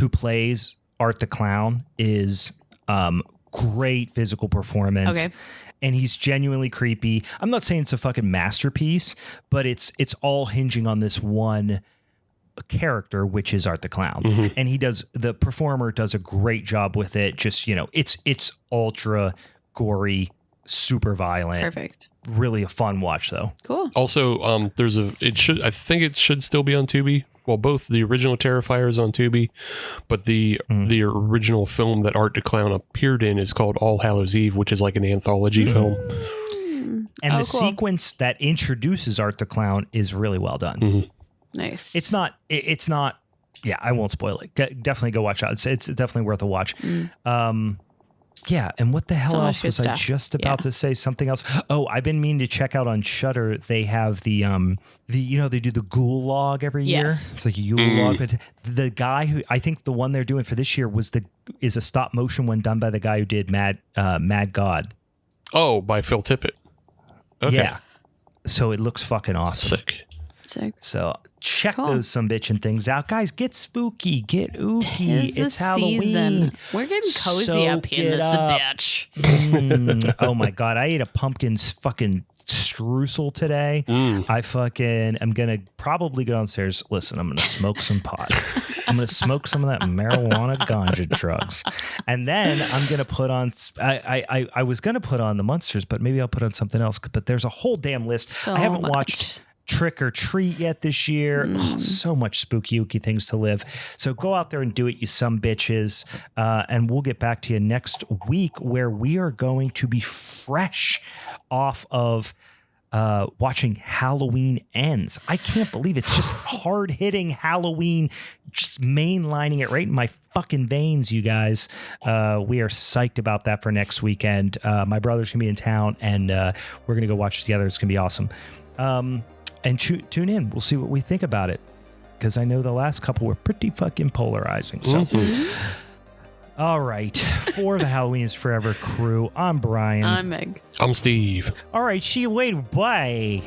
plays Art the Clown is great physical performance. Okay. And he's genuinely creepy. I'm not saying it's a fucking masterpiece, but it's all hinging on this one character, which is Art the Clown. And the performer does a great job with it. Just, it's ultra gory, super violent. Perfect. Really a fun watch though. Cool. Also, I think it should still be on Tubi. Well, both the original Terrifier is on Tubi, but the original film that Art the Clown appeared in is called All Hallows Eve, which is like an anthology film. And the sequence that introduces Art the Clown is really well done. Nice. It's not. Yeah, I won't spoil it. Definitely go watch it. It's definitely worth a watch. Yeah, and what the hell else was I just about to say? Something else. Oh, I've been meaning to check out on Shudder. They have the they do the Ghoul log every year. It's like a Yule log. But the guy who I think the one they're doing for this year is a stop motion one done by the guy who did Mad God. Oh, by Phil Tippett. Okay. Yeah. So it looks fucking awesome. Sick. So check those some bitchin' things out, guys. Get spooky, get ooky. It's Halloween. Season. We're getting cozy up here in this bitch. Oh my god, I ate a pumpkin fucking streusel today. I fucking am gonna probably go downstairs. Listen, I'm gonna smoke some pot. I'm gonna smoke some of that marijuana ganja drugs, and then I'm gonna put on. I was gonna put on the Munsters, but maybe I'll put on something else. But there's a whole damn list. I haven't watched Trick or Treat yet this year. So much spooky ooky things to live. So go out there and do it, you some bitches. And we'll get back to you next week where we are going to be fresh off of watching Halloween Ends. I can't believe it's just hard hitting Halloween, just mainlining it right in my fucking veins, you guys. We are psyched about that for next weekend. My brother's gonna be in town and we're gonna go watch together. It's gonna be awesome. And tune in. We'll see what we think about it. Because I know the last couple were pretty fucking polarizing. So, all right. For the Halloween is Forever crew, I'm Brian. I'm Meg. I'm Steve. All right. See you later. Bye.